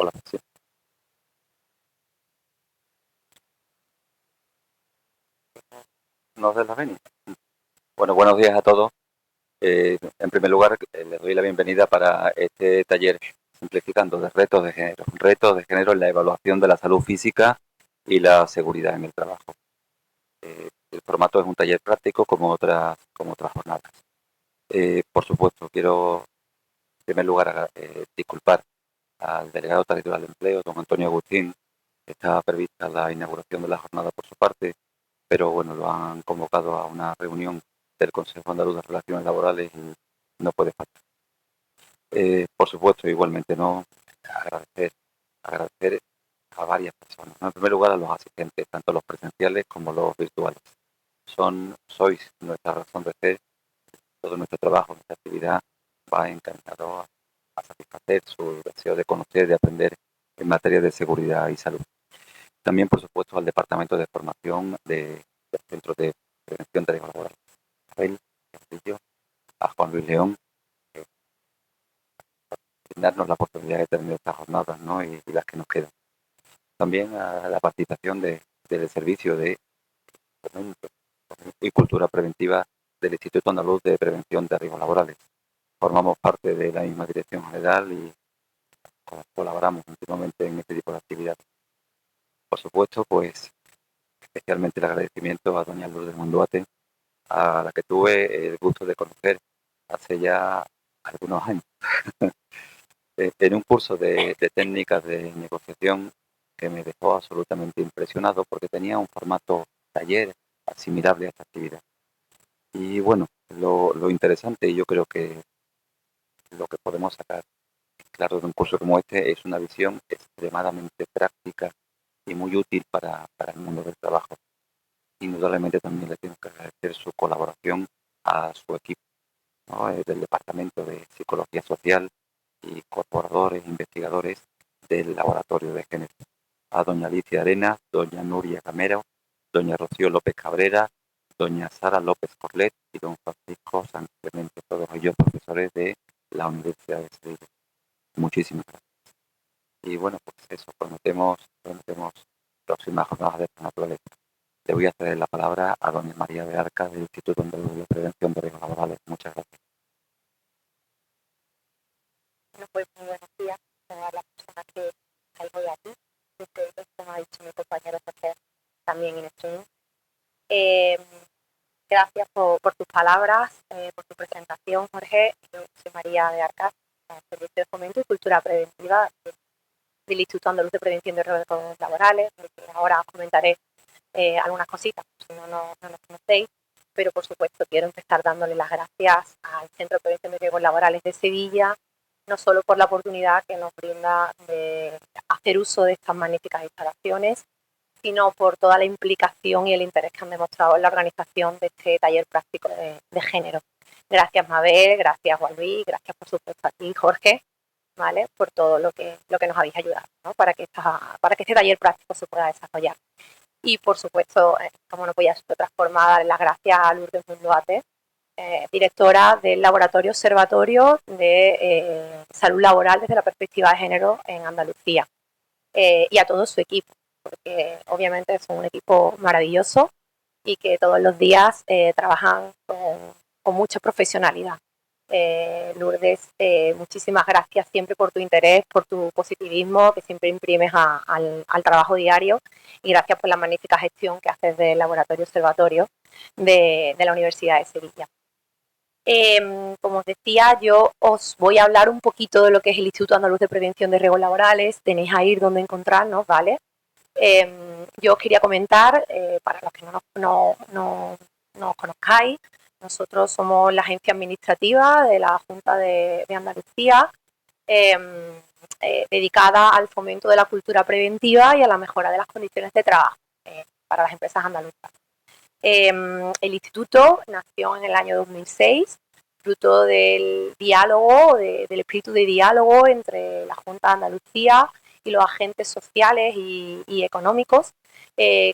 Hola, sí. ¿Nos de la venia? Bueno, buenos días a todos. En primer lugar, les doy la bienvenida para este taller simplificando de retos de género. Retos de género en la evaluación de la salud física y la seguridad en el trabajo. El formato es un taller práctico como otras jornadas. Por supuesto, quiero en primer lugar disculpar al delegado territorial de empleo, don Antonio Agustín. Estaba prevista la inauguración de la jornada por su parte, pero bueno, lo han convocado a una reunión del Consejo Andaluz de Relaciones Laborales y no puede faltar. Por supuesto, igualmente, ¿no? Agradecer a varias personas, ¿no? En primer lugar, a los asistentes, tanto los presenciales como los virtuales. Sois nuestra razón de ser, todo nuestro trabajo, nuestra actividad va encaminado a satisfacer su deseo de conocer, de aprender en materia de seguridad y salud. También, por supuesto, al Departamento de Formación del Centro de Prevención de Riesgos Laborales. Rafael Castillo, a Juan Luis León, darnos la posibilidad de tener estas jornadas, ¿no? y las que nos quedan. También a la participación del Servicio de Fomento y Cultura Preventiva del Instituto Andaluz de Prevención de Riesgos Laborales. Formamos parte de la misma dirección general y colaboramos últimamente en este tipo de actividades. Por supuesto, pues especialmente el agradecimiento a doña Lourdes Monduate, a la que tuve el gusto de conocer hace ya algunos años en un curso de técnicas de negociación que me dejó absolutamente impresionado porque tenía un formato taller asimilable a esta actividad. Y bueno, lo interesante, y yo creo que lo que podemos sacar claro de un curso como este es una visión extremadamente práctica y muy útil para el mundo del trabajo. Indudablemente también le tengo que agradecer su colaboración a su equipo, ¿no? Del Departamento de Psicología Social y colaboradores, investigadores del Laboratorio de Género. A doña Alicia Arenas, doña Nuria Camero, doña Rocío López Cabrera, doña Sara López Corlet y don Francisco San Clemente, todos ellos profesores de la Universidad de Sevilla. Muchísimas gracias. Y bueno, pues eso, prometemos próximas jornadas de esta naturaleza. Le voy a ceder la palabra a doña María de Arca del Instituto Andaluz de Prevención de Riesgos Laborales. Muchas gracias. Bueno, pues muy buenos días a todas las personas que estáis hoy aquí, ustedes, como ha dicho mi compañero José, también en streaming. Gracias por tus palabras, por tu presentación, Jorge. Yo soy María de Arcas, Servicio de Fomento y Cultura Preventiva del Instituto Andaluz de Prevención de Riesgos Laborales. Ahora os comentaré algunas cositas, si no nos conocéis, pero por supuesto quiero empezar dándole las gracias al Centro de Prevención de Riesgos Laborales de Sevilla, no solo por la oportunidad que nos brinda de hacer uso de estas magníficas instalaciones, sino por toda la implicación y el interés que han demostrado en la organización de este taller práctico de género. Gracias, Mabel, gracias, Juan Luis, gracias por supuesto a ti, Jorge, ¿vale? Por todo lo que nos habéis ayudado, ¿no? para que este taller práctico se pueda desarrollar. Y por supuesto, como no podía ser de otra forma, dar las gracias a Lourdes Munduate, directora del Laboratorio Observatorio de Salud Laboral desde la perspectiva de género en Andalucía, y a todo su equipo, porque obviamente son un equipo maravilloso y que todos los días trabajan con mucha profesionalidad. Lourdes, muchísimas gracias siempre por tu interés, por tu positivismo que siempre imprimes al trabajo diario, y gracias por la magnífica gestión que haces del Laboratorio Observatorio de la Universidad de Sevilla. Como os decía, yo os voy a hablar un poquito de lo que es el Instituto Andaluz de Prevención de Riesgos Laborales. Tenéis ahí donde encontrarnos, ¿vale? Yo os quería comentar, para los que no os conozcáis, nosotros somos la agencia administrativa de la Junta de Andalucía, dedicada al fomento de la cultura preventiva y a la mejora de las condiciones de trabajo para las empresas andaluzas. El instituto nació en el año 2006, fruto del diálogo, del espíritu de diálogo entre la Junta de Andalucía y los agentes sociales y económicos,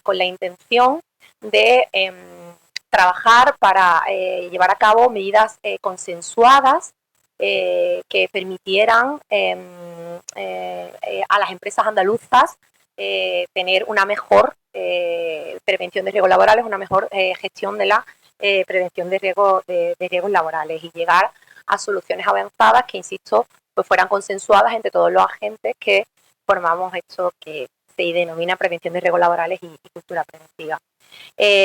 con la intención de trabajar para llevar a cabo medidas consensuadas que permitieran a las empresas andaluzas tener una mejor prevención de riesgos laborales, una mejor gestión de la prevención de riesgos laborales y llegar a soluciones avanzadas que, insisto, pues fueran consensuadas entre todos los agentes que formamos esto que se denomina prevención de riesgos laborales y cultura preventiva.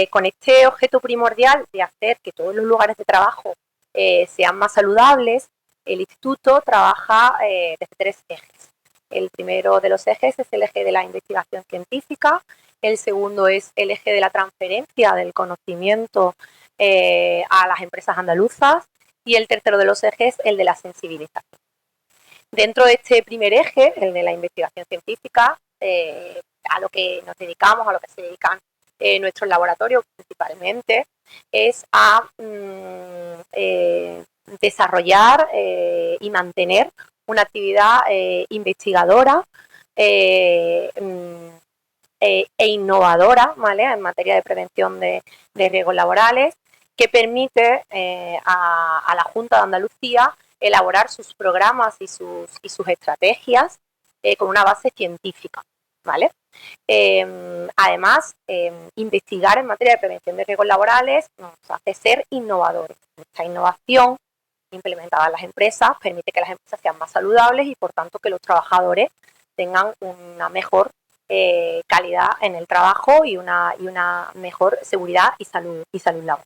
Con este objeto primordial de hacer que todos los lugares de trabajo sean más saludables, el Instituto trabaja desde 3 ejes. El primero de los ejes es el eje de la investigación científica, el segundo es el eje de la transferencia del conocimiento a las empresas andaluzas y el tercero de los ejes, el de la sensibilización. Dentro de este primer eje, el de la investigación científica, a lo que nos dedicamos, a lo que se dedican nuestros laboratorios principalmente, es a desarrollar y mantener una actividad investigadora e innovadora, ¿vale?, en materia de prevención de riesgos laborales, que permite a la Junta de Andalucía elaborar sus programas y sus estrategias con una base científica, ¿vale? Además, investigar en materia de prevención de riesgos laborales nos hace ser innovadores. Esta innovación implementada en las empresas permite que las empresas sean más saludables y, por tanto, que los trabajadores tengan una mejor calidad en el trabajo y una mejor seguridad y salud laboral.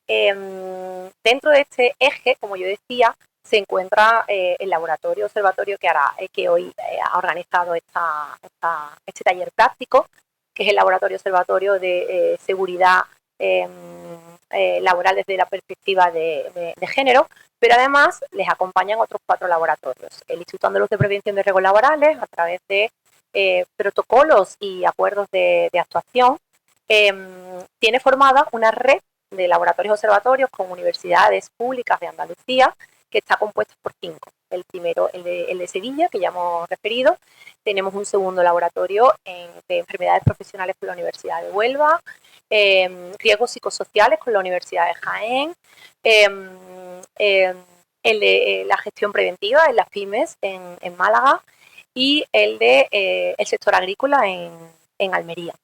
Dentro de este eje, como yo decía, se encuentra el laboratorio observatorio que hoy ha organizado este taller práctico, que es el laboratorio observatorio de seguridad laboral desde la perspectiva de género, pero además les acompañan otros 4 laboratorios. El Instituto Andaluz de Prevención de Riesgos Laborales, a través de protocolos y acuerdos de actuación, tiene formada una red de laboratorios observatorios con universidades públicas de Andalucía, que está compuesta por 5. El primero, el de Sevilla, que ya hemos referido. Tenemos un segundo laboratorio de enfermedades profesionales con la Universidad de Huelva, riesgos psicosociales con la Universidad de Jaén, el de la gestión preventiva en las pymes en Málaga y el de el sector agrícola en Almería.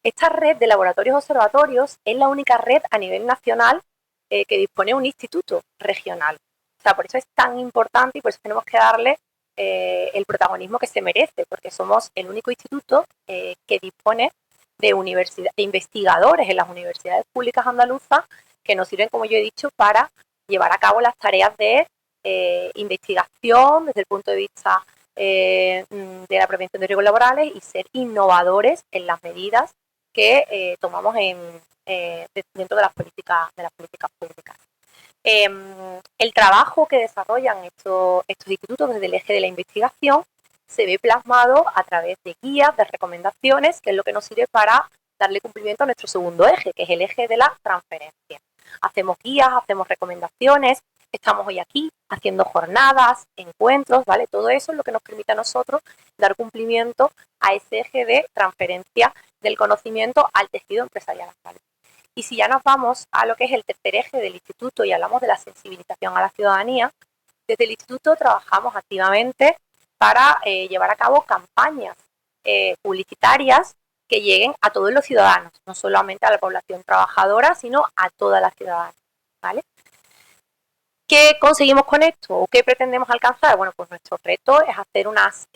Esta red de laboratorios observatorios es la única red a nivel nacional que dispone un instituto regional. O sea, por eso es tan importante y por eso tenemos que darle el protagonismo que se merece, porque somos el único instituto que dispone de investigadores en las universidades públicas andaluzas que nos sirven, como yo he dicho, para llevar a cabo las tareas de investigación desde el punto de vista de la prevención de riesgos laborales y ser innovadores en las medidas que tomamos dentro de las políticas públicas. El trabajo que desarrollan estos institutos desde el eje de la investigación se ve plasmado a través de guías, de recomendaciones, que es lo que nos sirve para darle cumplimiento a nuestro segundo eje, que es el eje de la transferencia. Hacemos guías, hacemos recomendaciones, estamos hoy aquí haciendo jornadas, encuentros, ¿vale? Todo eso es lo que nos permite a nosotros dar cumplimiento a ese eje de transferencia del conocimiento al tejido empresarial actual. Y si ya nos vamos a lo que es el tercer eje del instituto y hablamos de la sensibilización a la ciudadanía, desde el instituto trabajamos activamente para llevar a cabo campañas publicitarias que lleguen a todos los ciudadanos, no solamente a la población trabajadora, sino a toda la ciudadanía, ¿vale? ¿Qué conseguimos con esto o qué pretendemos alcanzar? Bueno, pues nuestro reto es hacer unas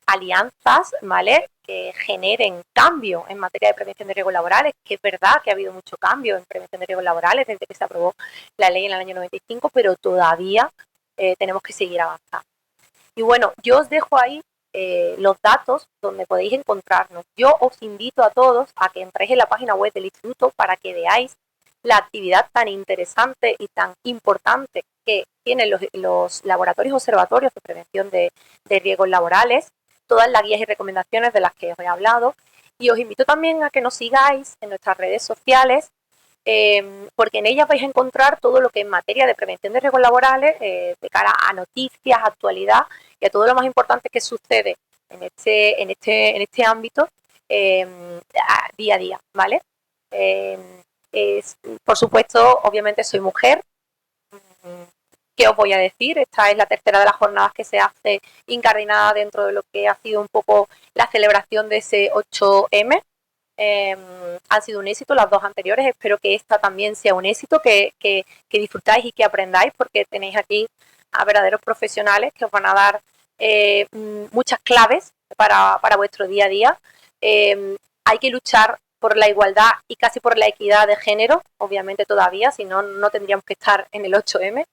alianzas, ¿vale?, que generen cambio en materia de prevención de riesgos laborales, que es verdad que ha habido mucho cambio en prevención de riesgos laborales desde que se aprobó la ley en el año 95, pero todavía tenemos que seguir avanzando. Y bueno, yo os dejo ahí los datos donde podéis encontrarnos. Yo os invito a todos a que entréis en la página web del instituto para que veáis la actividad tan interesante y tan importante que tienen los laboratorios observatorios de prevención de riesgos laborales, todas las guías y recomendaciones de las que os he hablado. Y os invito también a que nos sigáis en nuestras redes sociales, porque en ellas vais a encontrar todo lo que en materia de prevención de riesgos laborales, de cara a noticias, actualidad y a todo lo más importante que sucede en este ámbito día a día, ¿vale? Por supuesto, obviamente soy mujer, ¿qué os voy a decir? Esta es la tercera de las jornadas que se hace incardinada dentro de lo que ha sido un poco la celebración de ese 8M. Han sido un éxito las dos anteriores, espero que esta también sea un éxito, que disfrutáis y que aprendáis, porque tenéis aquí a verdaderos profesionales que os van a dar muchas claves para vuestro día a día. Hay que luchar por la igualdad y casi por la equidad de género, obviamente todavía, si no, no tendríamos que estar en el 8M.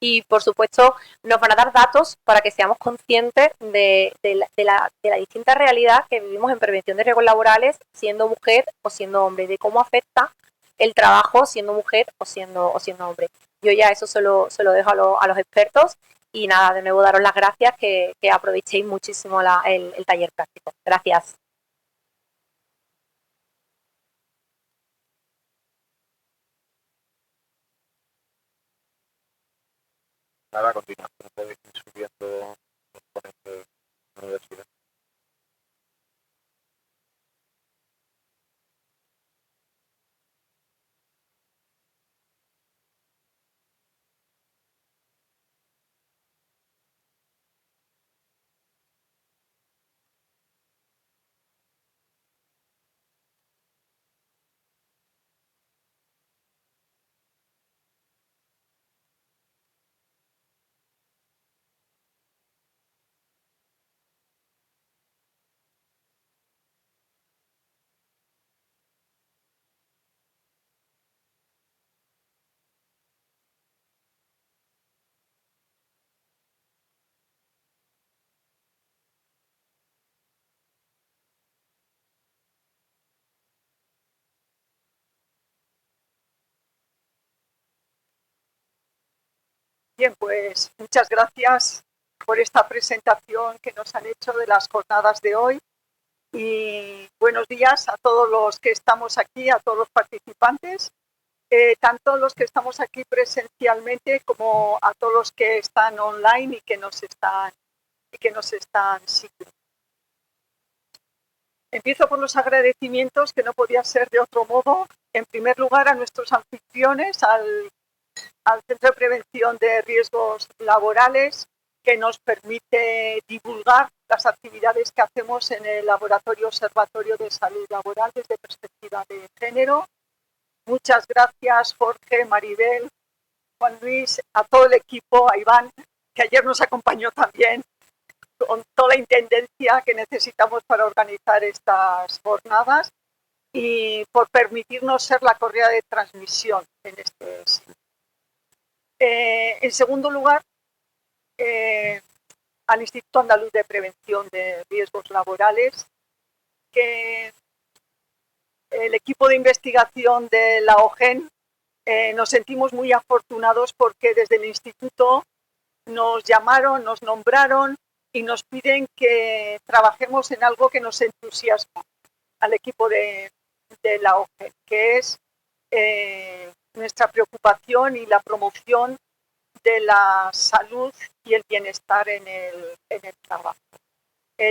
Y, por supuesto, nos van a dar datos para que seamos conscientes de la distinta realidad que vivimos en prevención de riesgos laborales, siendo mujer o siendo hombre, de cómo afecta el trabajo siendo mujer o siendo hombre. Yo ya eso se lo dejo a los expertos y nada, de nuevo daros las gracias, que aprovechéis muchísimo el taller práctico. Gracias. Ahora, a continuación podéis ir subiendo los ponentes de la universidad. Bien, pues muchas gracias por esta presentación que nos han hecho de las jornadas de hoy y buenos días a todos los que estamos aquí, a todos los participantes, tanto los que estamos aquí presencialmente como a todos los que están online y que nos están siguiendo. Empiezo por los agradecimientos, que no podía ser de otro modo. En primer lugar, a nuestros anfitriones, al Centro de Prevención de Riesgos Laborales, que nos permite divulgar las actividades que hacemos en el Laboratorio Observatorio de Salud Laboral desde perspectiva de género. Muchas gracias, Jorge, Maribel, Juan Luis, a todo el equipo, a Iván, que ayer nos acompañó también, con toda la intendencia que necesitamos para organizar estas jornadas y por permitirnos ser la correa de transmisión en este sitio. En segundo lugar, al Instituto Andaluz de Prevención de Riesgos Laborales, que el equipo de investigación de la OGEN nos sentimos muy afortunados porque desde el instituto nos llamaron, nos nombraron y nos piden que trabajemos en algo que nos entusiasma al equipo de la OGEN, que es nuestra preocupación y la promoción de la salud y el bienestar en el trabajo.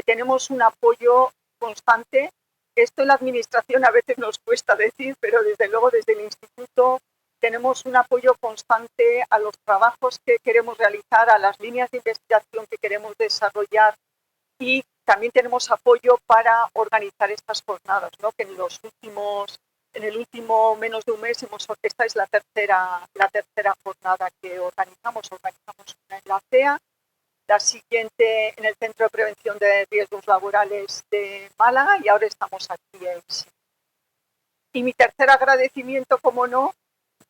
Tenemos un apoyo constante. Esto en la administración a veces nos cuesta decir, pero desde luego desde el instituto tenemos un apoyo constante a los trabajos que queremos realizar, a las líneas de investigación que queremos desarrollar, y también tenemos apoyo para organizar estas jornadas, ¿no? Que en el último menos de un mes esta es la tercera jornada que organizamos una en la CEA, la siguiente en el Centro de Prevención de Riesgos Laborales de Málaga y ahora estamos aquí en sí. Y mi tercer agradecimiento, como no,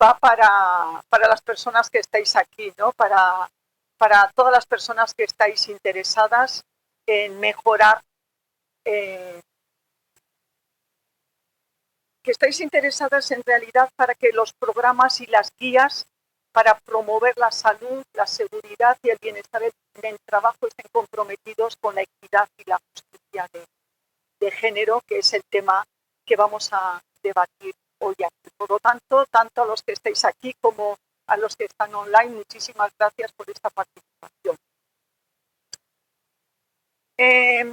va para las personas que estáis aquí, ¿no? Para todas las personas que estáis interesadas en mejorar, que estáis interesadas en realidad para que los programas y las guías para promover la salud, la seguridad y el bienestar en el trabajo estén comprometidos con la equidad y la justicia de género, que es el tema que vamos a debatir hoy aquí. Por lo tanto, tanto a los que estáis aquí como a los que están online, muchísimas gracias por esta participación. He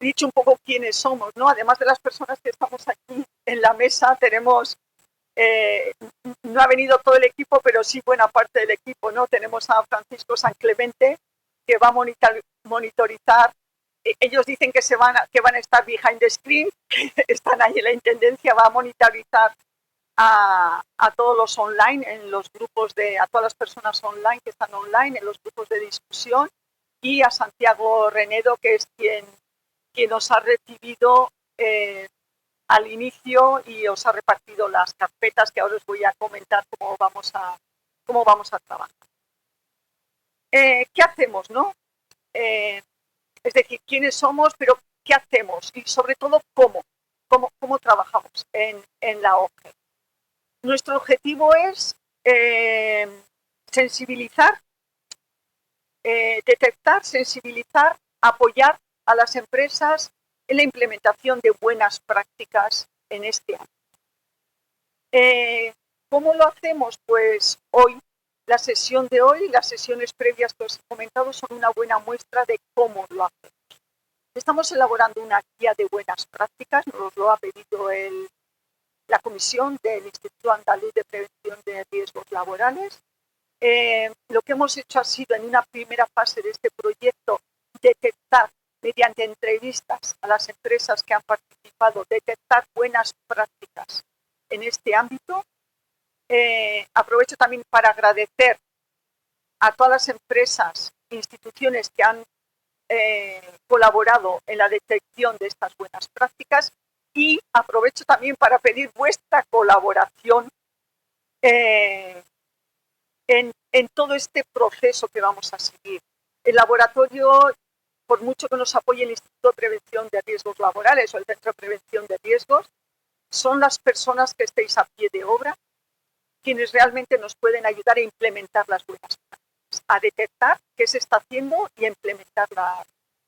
dicho un poco quiénes somos, ¿no? Además de las personas que estamos aquí en la mesa, tenemos no ha venido todo el equipo, pero sí buena parte del equipo, ¿no? Tenemos a Francisco San Clemente, que va a monitorizar. Ellos dicen que van a estar behind the screen, que están ahí en la intendencia, va a monitorizar a todos los online, en los grupos a todas las personas online que están online, en los grupos de discusión, y a Santiago Renedo, que es quien nos ha recibido al inicio y os ha repartido las carpetas, que ahora os voy a comentar cómo vamos a trabajar. ¿Qué hacemos, no? Es decir, quiénes somos, pero qué hacemos y sobre todo cómo trabajamos en la OGE. Nuestro objetivo es sensibilizar, detectar, sensibilizar, apoyar a las empresas en la implementación de buenas prácticas en este año. ¿Cómo lo hacemos? Pues hoy, la sesión de hoy, las sesiones previas que os he comentado son una buena muestra de cómo lo hacemos. Estamos elaborando una guía de buenas prácticas, nos lo ha pedido la Comisión del Instituto Andaluz de Prevención de Riesgos Laborales. Lo que hemos hecho ha sido, en una primera fase de este proyecto, detectar mediante entrevistas a las empresas que han participado, detectar buenas prácticas en este ámbito. Aprovecho también para agradecer a todas las empresas e instituciones que han colaborado en la detección de estas buenas prácticas, y aprovecho también para pedir vuestra colaboración en todo este proceso que vamos a seguir. El laboratorio, por mucho que nos apoye el Instituto de Prevención de Riesgos Laborales o el Centro de Prevención de Riesgos, son las personas que estéis a pie de obra quienes realmente nos pueden ayudar a implementar las buenas prácticas, a detectar qué se está haciendo y a implementar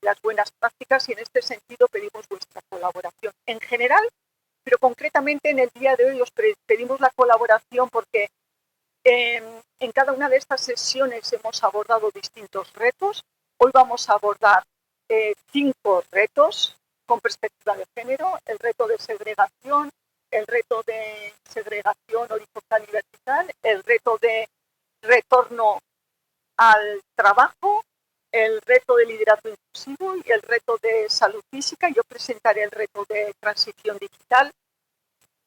las buenas prácticas, y en este sentido pedimos vuestra colaboración en general, pero concretamente en el día de hoy os pedimos la colaboración porque en cada una de estas sesiones hemos abordado distintos retos. Hoy vamos a abordar 5 retos con perspectiva de género: el reto de segregación, el reto de segregación horizontal y vertical, el reto de retorno al trabajo, el reto de liderazgo inclusivo y el reto de salud física. Yo presentaré el reto de transición digital.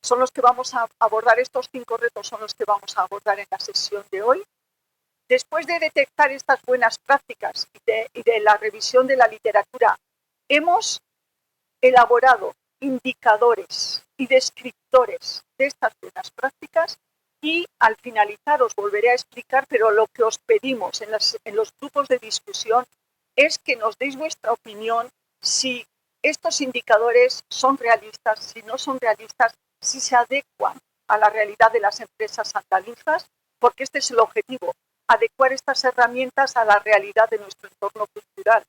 Son los que vamos a abordar, estos 5 retos son los que vamos a abordar en la sesión de hoy. Después de detectar estas buenas prácticas y de la revisión de la literatura, hemos elaborado indicadores y descriptores de estas buenas prácticas, y al finalizar os volveré a explicar, pero lo que os pedimos en los grupos de discusión es que nos deis vuestra opinión si estos indicadores son realistas, si no son realistas, si se adecuan a la realidad de las empresas andaluzas, porque este es el objetivo, adecuar estas herramientas a la realidad de nuestro entorno cultural.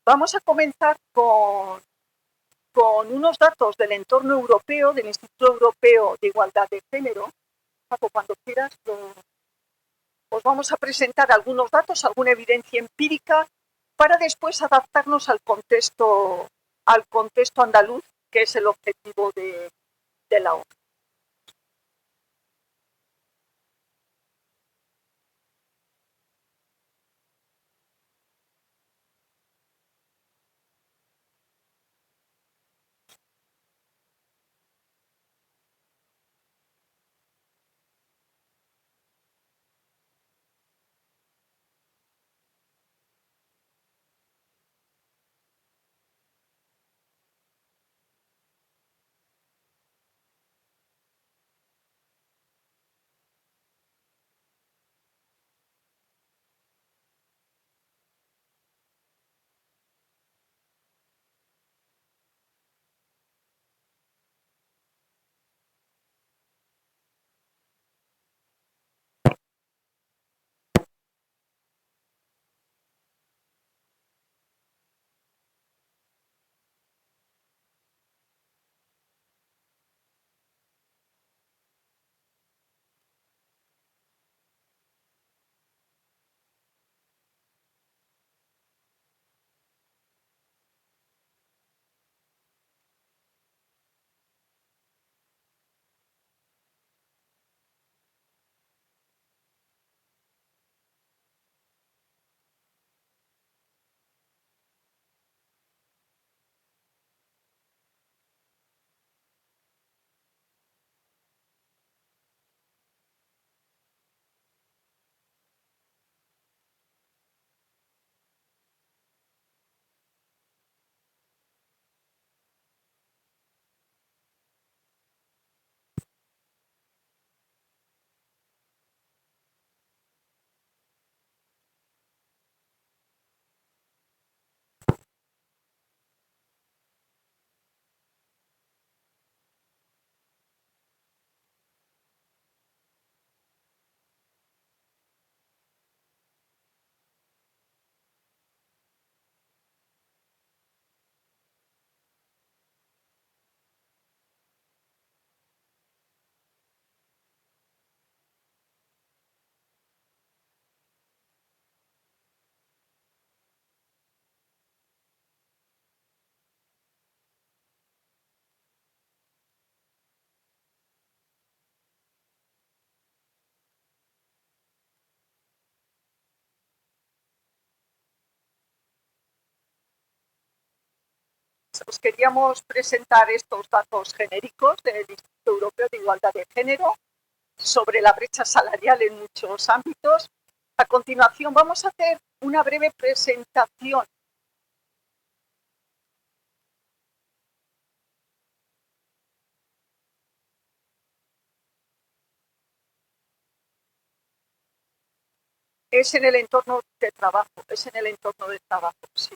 Vamos a comenzar con unos datos del entorno europeo, del Instituto Europeo de Igualdad de Género. Paco, cuando quieras, os vamos a presentar algunos datos, alguna evidencia empírica, para después adaptarnos al contexto andaluz, que es el objetivo de la ONU. os queríamos presentar estos datos genéricos del Instituto Europeo de Igualdad de Género sobre la brecha salarial en muchos ámbitos. A continuación vamos a hacer una breve presentación es en el entorno de trabajo, sí,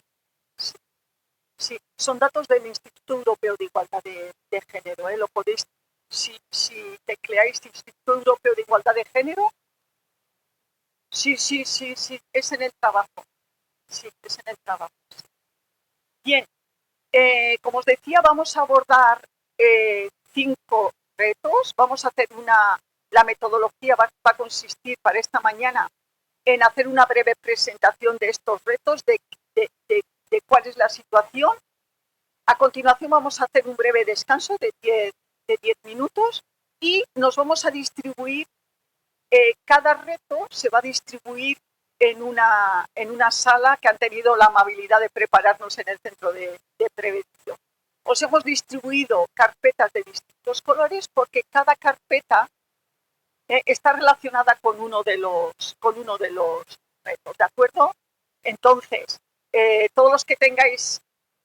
sí, sí. Son datos del Instituto Europeo de Igualdad de Género, Lo podéis, si tecleáis Instituto Europeo de Igualdad de Género, sí, es en el trabajo, sí, es en el trabajo. Sí. Bien, como os decía, vamos a abordar 5 retos, vamos a hacer la metodología va a consistir para esta mañana en hacer una breve presentación de estos retos, de cuál es la situación. A continuación vamos a hacer un breve descanso de 10 minutos y nos vamos a distribuir, cada reto se va a distribuir en una sala que han tenido la amabilidad de prepararnos en el centro de prevención. Os hemos distribuido carpetas de distintos colores porque cada carpeta está relacionada con uno de los retos, ¿de acuerdo? Entonces, todos los que tengáis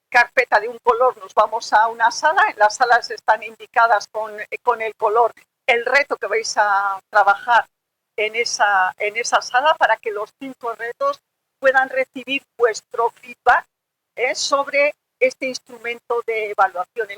carpeta de un color nos vamos a una sala, en las salas están indicadas con el color el reto que vais a trabajar en esa sala para que los 5 retos puedan recibir vuestro feedback sobre este instrumento de evaluación.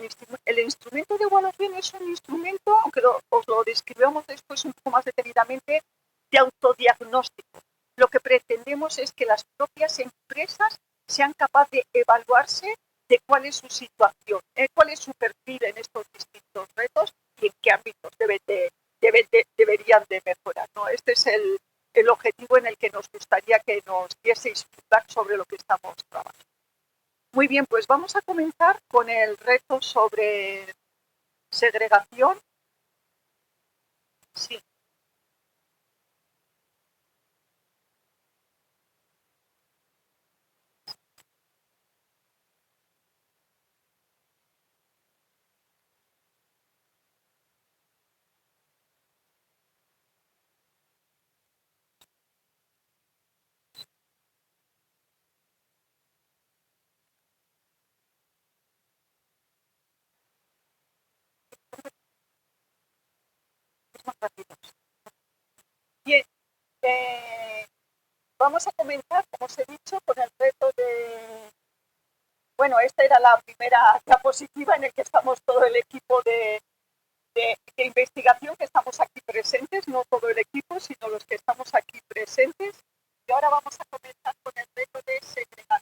El instrumento de evaluación es un instrumento, aunque os lo describamos después un poco más detenidamente, de autodiagnóstico. Lo que pretendemos es que las propias empresas sean capaces de evaluarse de cuál es su situación, cuál es su perfil en estos distintos retos y en qué ámbitos deberían de mejorar, ¿no? Este es el objetivo en el que nos gustaría que nos dieseis feedback sobre lo que estamos trabajando. Muy bien, pues vamos a comenzar con el reto sobre segregación. Sí. Bien, vamos a comenzar, como os he dicho, con el reto de... Bueno, esta era la primera diapositiva en el que estamos todo el equipo de investigación que estamos aquí presentes, no todo el equipo, sino los que estamos aquí presentes. Y ahora vamos a comenzar con el reto de segregación.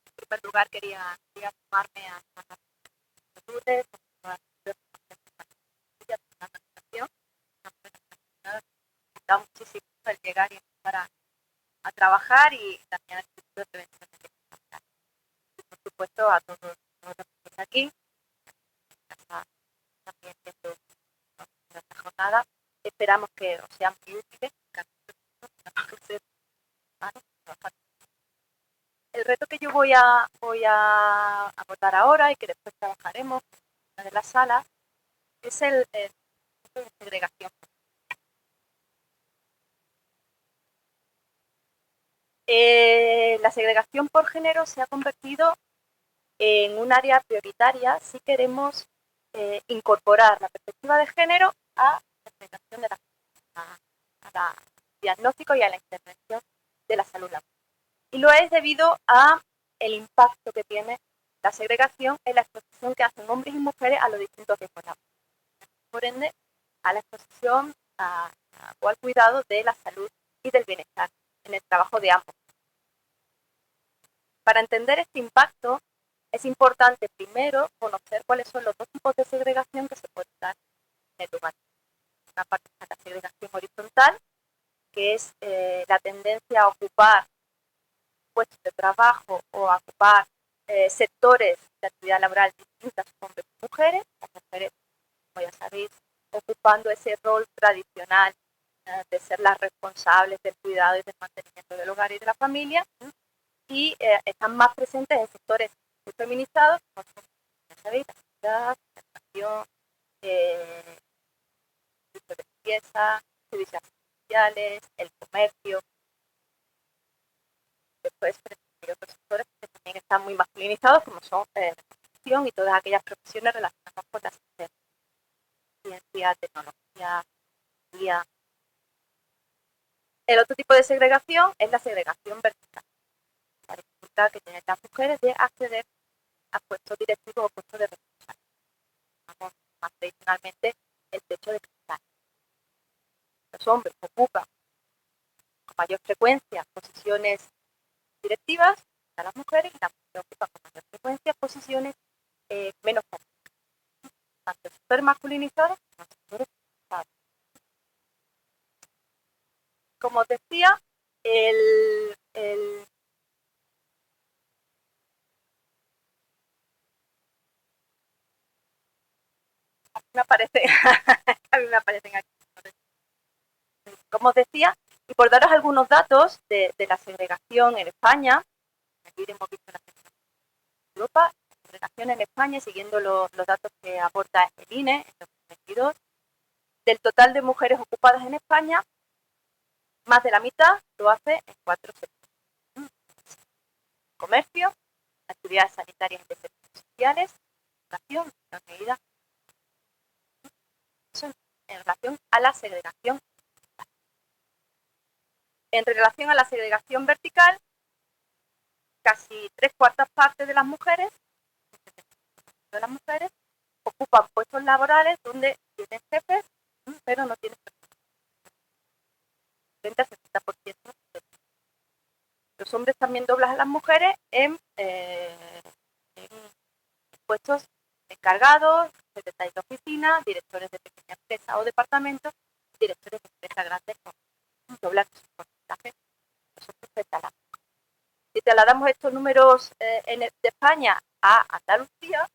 En primer lugar, quería sumarme a la solicitudes, da muchísimo el llegar y empezar a trabajar y también al Instituto de Prevención de Discapacidad. Por supuesto, a todos los que estáis aquí, también viendo esta jornada, esperamos que os sean muy útiles. El reto que yo voy a abordar ahora y que después trabajaremos en una de las salas es el reto de segregación. La segregación por género se ha convertido en un área prioritaria si queremos incorporar la perspectiva de género a la segregación al diagnóstico y a la intervención de la salud laboral. Y lo es debido a el impacto que tiene la segregación en la exposición que hacen hombres y mujeres a los distintos riesgos laborales. Por ende, a la exposición o al cuidado de la salud y del bienestar en el trabajo de ambos. Para entender este impacto, es importante primero conocer cuáles son los dos tipos de segregación que se pueden dar en el lugar. Una parte es la segregación horizontal, que es la tendencia a ocupar puestos de trabajo o a ocupar sectores de actividad laboral distintas hombres y mujeres. Las mujeres, como ya sabéis, ocupando ese rol tradicional de ser las responsables del cuidado y del mantenimiento del hogar y de la familia, y están más presentes en sectores muy feminizados, como son, ya sabéis, la sanidad, la educación, servicios de limpieza, servicios sociales, el comercio. Después hay otros sectores que también están muy masculinizados, como son la construcción y todas aquellas profesiones relacionadas con la ciencia, tecnología, tecnología. El otro tipo de segregación es la segregación vertical, la dificultad que tienen las mujeres de acceder a puestos directivos o puestos de responsabilidad. Vamos, más tradicionalmente, el techo de cristal. Los hombres ocupan con mayor frecuencia posiciones directivas a las mujeres, y las mujeres ocupan con mayor frecuencia posiciones menos comunes, tanto sectores masculinizados como sectores feminizados. Como os decía, a mí me aparecen aquí. Como os decía, y por daros algunos datos de la segregación en España, aquí hemos visto la segregación en Europa, la segregación en España, siguiendo los datos que aporta el INE en 2022, del total de mujeres ocupadas en España, más de la mitad lo hace en 4 sectores: comercio, actividades sanitarias y de servicios sociales, educación, medida, en relación a la segregación. En relación a la segregación vertical, casi 3/4 partes de las mujeres ocupan puestos laborales donde tienen jefes, pero no tienen personal. 30-70%. Los hombres también doblan a las mujeres en puestos encargados, secretarios de oficina, directores de pequeña empresa o departamentos, directores de empresas grandes con doblan su porcentaje. Si trasladamos estos números de España a Andalucía,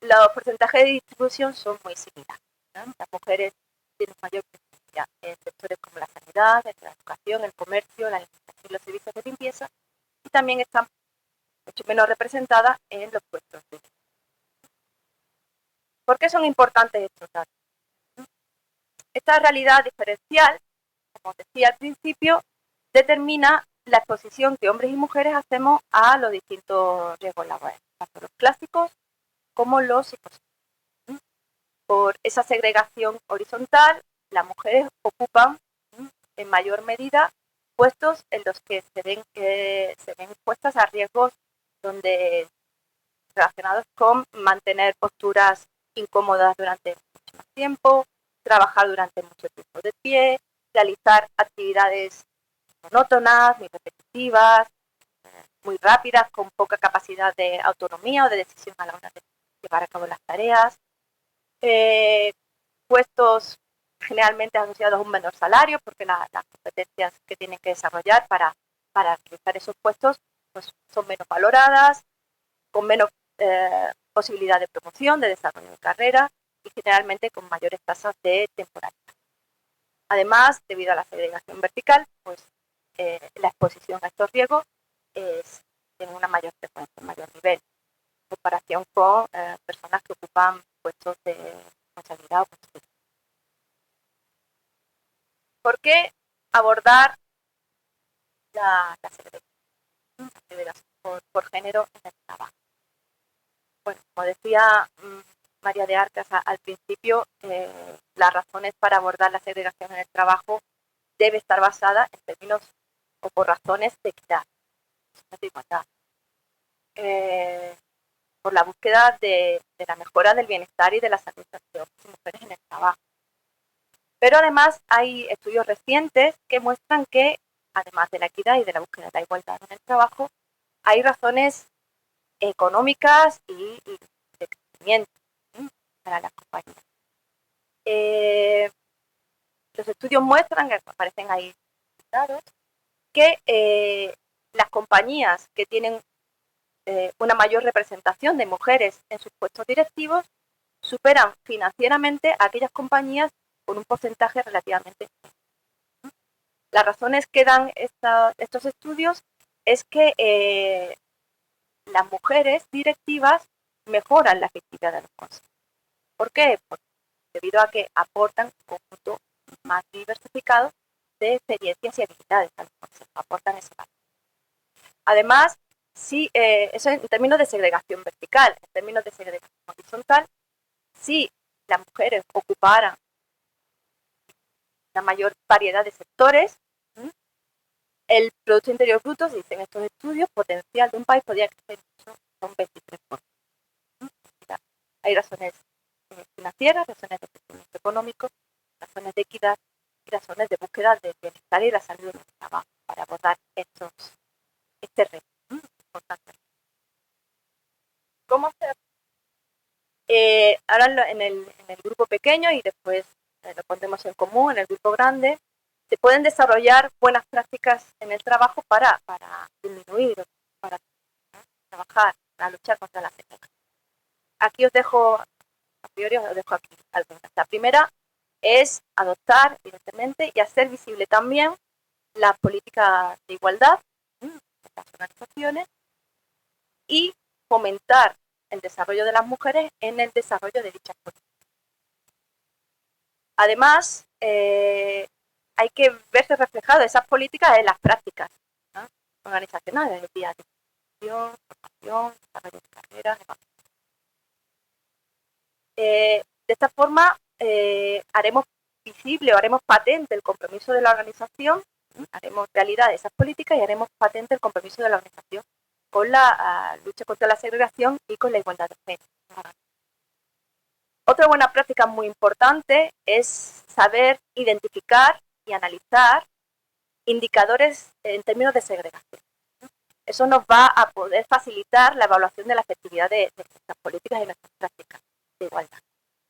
los porcentajes de distribución son muy similares, ¿no? Las mujeres tienen mayor presencia en sectores como la sanidad, la educación, el comercio, la alimentación y los servicios de limpieza, y también están mucho menos representadas en los puestos de trabajo. ¿Por qué son importantes estos datos? Esta realidad diferencial, como decía al principio, determina la exposición que hombres y mujeres hacemos a los distintos riesgos laborales, tanto los clásicos como los psicosociales. Por esa segregación horizontal, las mujeres ocupan en mayor medida puestos en los que se ven expuestas a riesgos relacionados con mantener posturas incómodas durante mucho más tiempo, trabajar durante mucho tiempo de pie, realizar actividades monótonas, muy repetitivas, muy rápidas, con poca capacidad de autonomía o de decisión a la hora de llevar a cabo las tareas, puestos generalmente asociados a un menor salario, porque las competencias que tienen que desarrollar para realizar esos puestos pues, son menos valoradas, con menos posibilidad de promoción, de desarrollo de carrera, y generalmente con mayores tasas de temporalidad. Además, debido a la segregación vertical, pues la exposición a estos riesgos tiene una mayor frecuencia, un mayor nivel, en comparación con personas que ocupan puestos de responsabilidad o puestos de... ¿Por qué abordar la segregación por género en el trabajo? Bueno, como decía María de Arcas al principio, las razones para abordar la segregación en el trabajo debe estar basada en términos o por razones de equidad, de igualdad, por la búsqueda de la mejora del bienestar y de la salud de hombres y mujeres en el trabajo. Pero además hay estudios recientes que muestran que, además de la equidad y de la búsqueda de la igualdad en el trabajo, hay razones económicas y de crecimiento para las compañías. Los estudios muestran, que aparecen ahí citados, que las compañías que tienen una mayor representación de mujeres en sus puestos directivos superan financieramente a aquellas compañías con un porcentaje relativamente. Las razones que dan estos estudios es que las mujeres directivas mejoran la efectividad de los consejos. ¿Por qué? Porque debido a que aportan un conjunto más diversificado de experiencias y habilidades a los consejos, aportan ese valor. Además, sí, eso en términos de segregación vertical. En términos de segregación horizontal, si las mujeres ocuparan una mayor variedad de sectores, el Producto Interior Bruto, se dice en estos estudios, potencial de un país podría crecer mucho, un 23%. Hay razones financieras, razones de crecimiento económico, razones de equidad y razones de búsqueda del bienestar y la salud en el trabajo para abordar este reto. Importante. ¿Cómo hacer? Ahora en el grupo pequeño y después lo pondremos en común en el grupo grande, se pueden desarrollar buenas prácticas en el trabajo para disminuir, para trabajar, para luchar contra la segregación. Aquí os dejo, a priori os dejo aquí algunas. La primera es adoptar, evidentemente, y hacer visible también las políticas de igualdad de las organizaciones y fomentar el desarrollo de las mujeres en el desarrollo de dichas políticas. Además, hay que verse reflejado esas políticas en las prácticas, ¿no?, organizacionales, del día a día, formación, desarrollo de carreras. De esta forma, haremos visible o haremos patente el compromiso de la organización, haremos realidad esas políticas y haremos patente el compromiso de la organización con la lucha contra la segregación y con la igualdad de género. Otra buena práctica muy importante es saber identificar y analizar indicadores en términos de segregación. Eso nos va a poder facilitar la evaluación de la efectividad de nuestras políticas y nuestras prácticas de igualdad.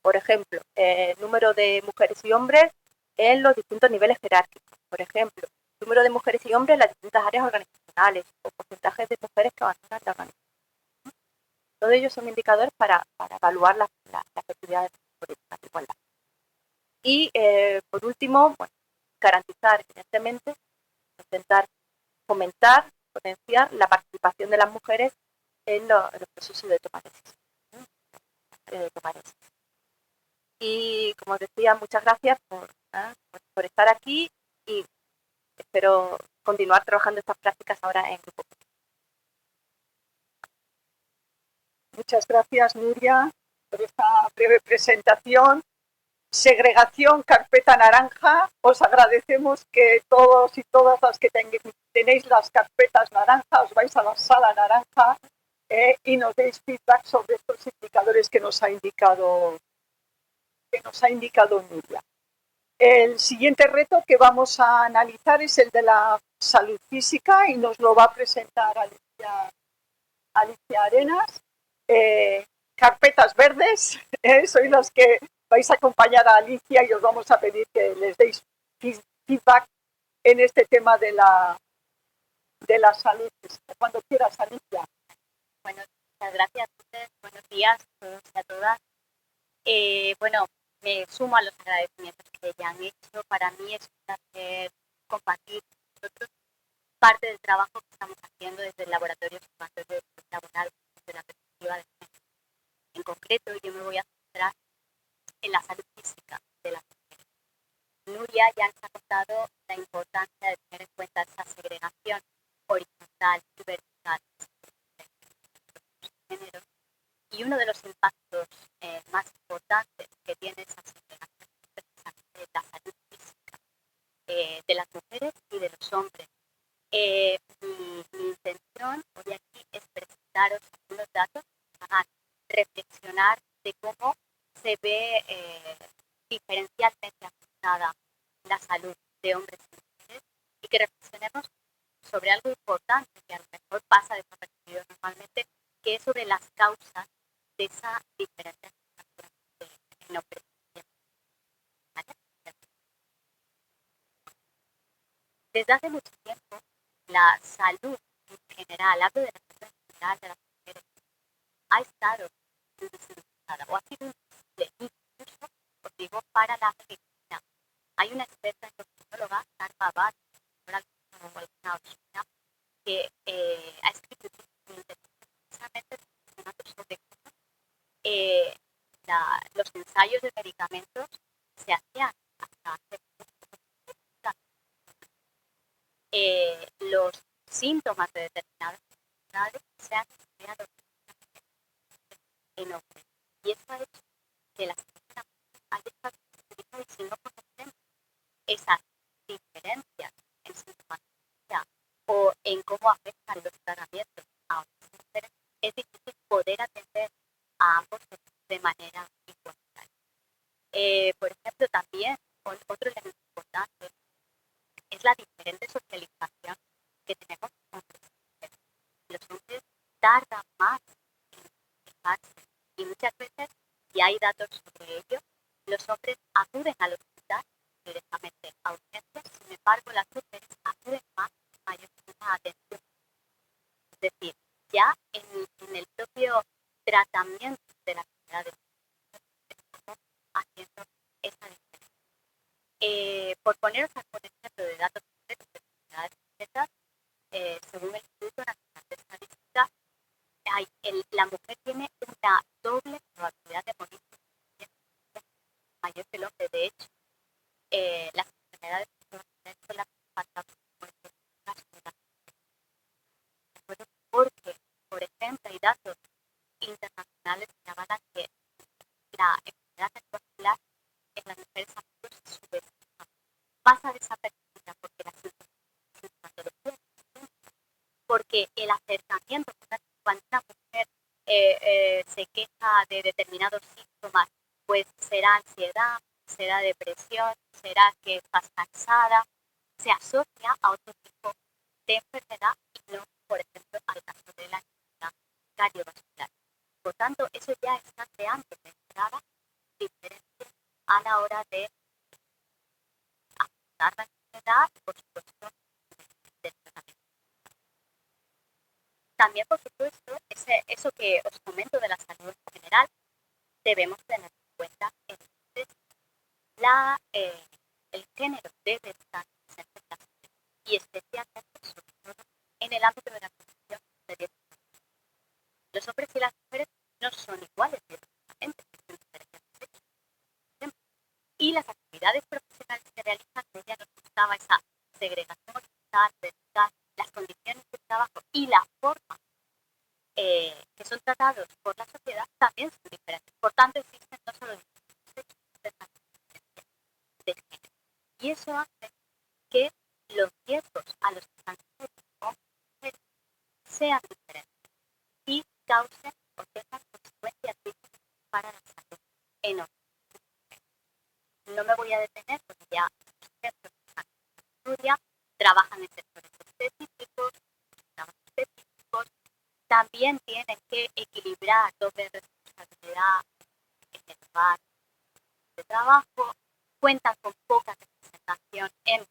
Por ejemplo, el número de mujeres y hombres en los distintos niveles jerárquicos. Por ejemplo, el número de mujeres y hombres en las distintas áreas organizacionales o porcentajes de mujeres que abandonan la organización. Todos ellos son indicadores para evaluar la efectividad de las políticas de igualdad. Y, por último, bueno, garantizar, evidentemente, intentar fomentar, potenciar la participación de las mujeres en los procesos de toma de decisiones. Y, como os decía, muchas gracias por estar aquí y espero continuar trabajando estas prácticas ahora en grupo. Muchas gracias, Nuria, por esta breve presentación. Segregación, carpeta naranja. Os agradecemos que todos y todas las que tenéis las carpetas naranja, os vais a la sala naranja y nos deis feedback sobre estos indicadores que nos ha indicado Nuria. El siguiente reto que vamos a analizar es el de la salud física y nos lo va a presentar Alicia Arenas. Carpetas verdes, sois las que vais a acompañar a Alicia y os vamos a pedir que les deis feedback en este tema de la salud. Cuando quieras, Alicia. Bueno, muchas gracias a ustedes. Buenos días a todos y a todas. Bueno, me sumo a los agradecimientos que ya han hecho. Para mí es un placer compartir con vosotros parte del trabajo que estamos haciendo desde el Laboratorio de Laboral desde la perspectiva de género. En concreto, yo me voy a centrar en la salud física de las mujeres. Nuria ya nos ha contado la importancia de tener en cuenta esa segregación horizontal y vertical de género. Y uno de los impactos más importantes que tiene esa segregación es precisamente la salud física de las mujeres y de los hombres. Mi intención hoy aquí es presentaros algunos datos que hagan reflexionar de cómo se ve diferencialmente afectada la salud de hombres y mujeres y que reflexionemos sobre algo importante que a lo mejor pasa desapercibido normalmente, que es sobre las causas de esa diferencia en hombres y mujeres. ¿Vale? Desde hace mucho tiempo, la salud general, hablo de la salud en general de las mujeres, ha estado invisibilizada o ha sido invisible incluso, os digo, para la medicina. Hay una experta endocrinóloga, Karma Bhatt, que ha escrito precisamente sobre cómo los ensayos de medicamentos se hacían hasta hace los síntomas de determinadas enfermedades se han estudiado en hombres. Y eso ha hecho que las personas hayan estado y si no conocemos esas diferencias en sintomatología o en cómo afectan los tratamientos a otras mujeres, es difícil poder atender a ambos de manera igualitaria. Por ejemplo, también otro elemento importante es la diferente socialización que tenemos con los hombres. Los hombres tardan más en fijarse y muchas veces, y hay datos sobre ello, los hombres acuden al hospital directamente a urgencias, sin embargo las mujeres acuden más mayor atención. Es decir, ya en el propio tratamiento de las enfermedades estamos haciendo esa diferencia. Por poneros algún ejemplo de datos concretos de enfermedades concretas, según el Instituto Nacional de Estadística, la mujer tiene una doble probabilidad de morir mayor que el hombre. De hecho, las enfermedades son las más porque, por ejemplo, hay datos internacionales que avalan que la enfermedad cardiovascular en las mujeres adultas se subestima, pasa desapercibida porque la sintomatología porque el acercamiento cuando una mujer se queja de determinados síntomas, pues será ansiedad, será depresión, será que estás cansada, se asocia a otro tipo de enfermedad y no, por ejemplo, al caso de la enfermedad cardiovascular. Por tanto, eso ya está creando de entrada diferencias a la hora de afrontar la enfermedad y, por supuesto, del tratamiento. También, por supuesto, eso que os comento de la salud en general, debemos tener en cuenta el género debe estar presente en la sociedad y especialmente, sobre todo, en el ámbito de la protección de derechos humanos. Los hombres y las mujeres no son iguales biológicamente, y las actividades profesionales que realizan, que ya nos gustaba esa segregación horizontal, vertical, las condiciones de trabajo y la forma que son tratados por la sociedad también son diferentes. Por tanto, existen no solo diferentes de género. Y eso hace que los riesgos a los que están sujetos sean diferentes y causen o tengan consecuencias diferentes para la salud en otros. No me voy a detener porque ya los ejemplos que estudian trabajan en sectores específicos, también tienen que equilibrar doble responsabilidad en el lugar de trabajo, cuentan con poca representación en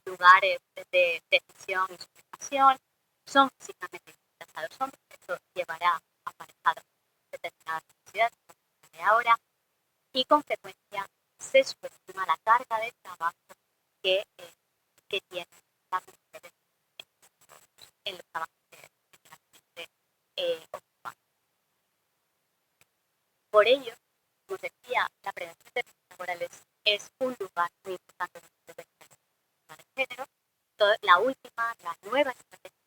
lugares de decisión y supervisión, son físicamente distintas a los hombres, eso llevará aparejado determinadas necesidades de ahora, y con frecuencia se subestima la carga de trabajo que tienen las mujeres en los trabajos que ocupan. Por ello, como decía, la prevención de riesgos laborales es un lugar muy importante en la prevención de género. La última, la nueva estrategia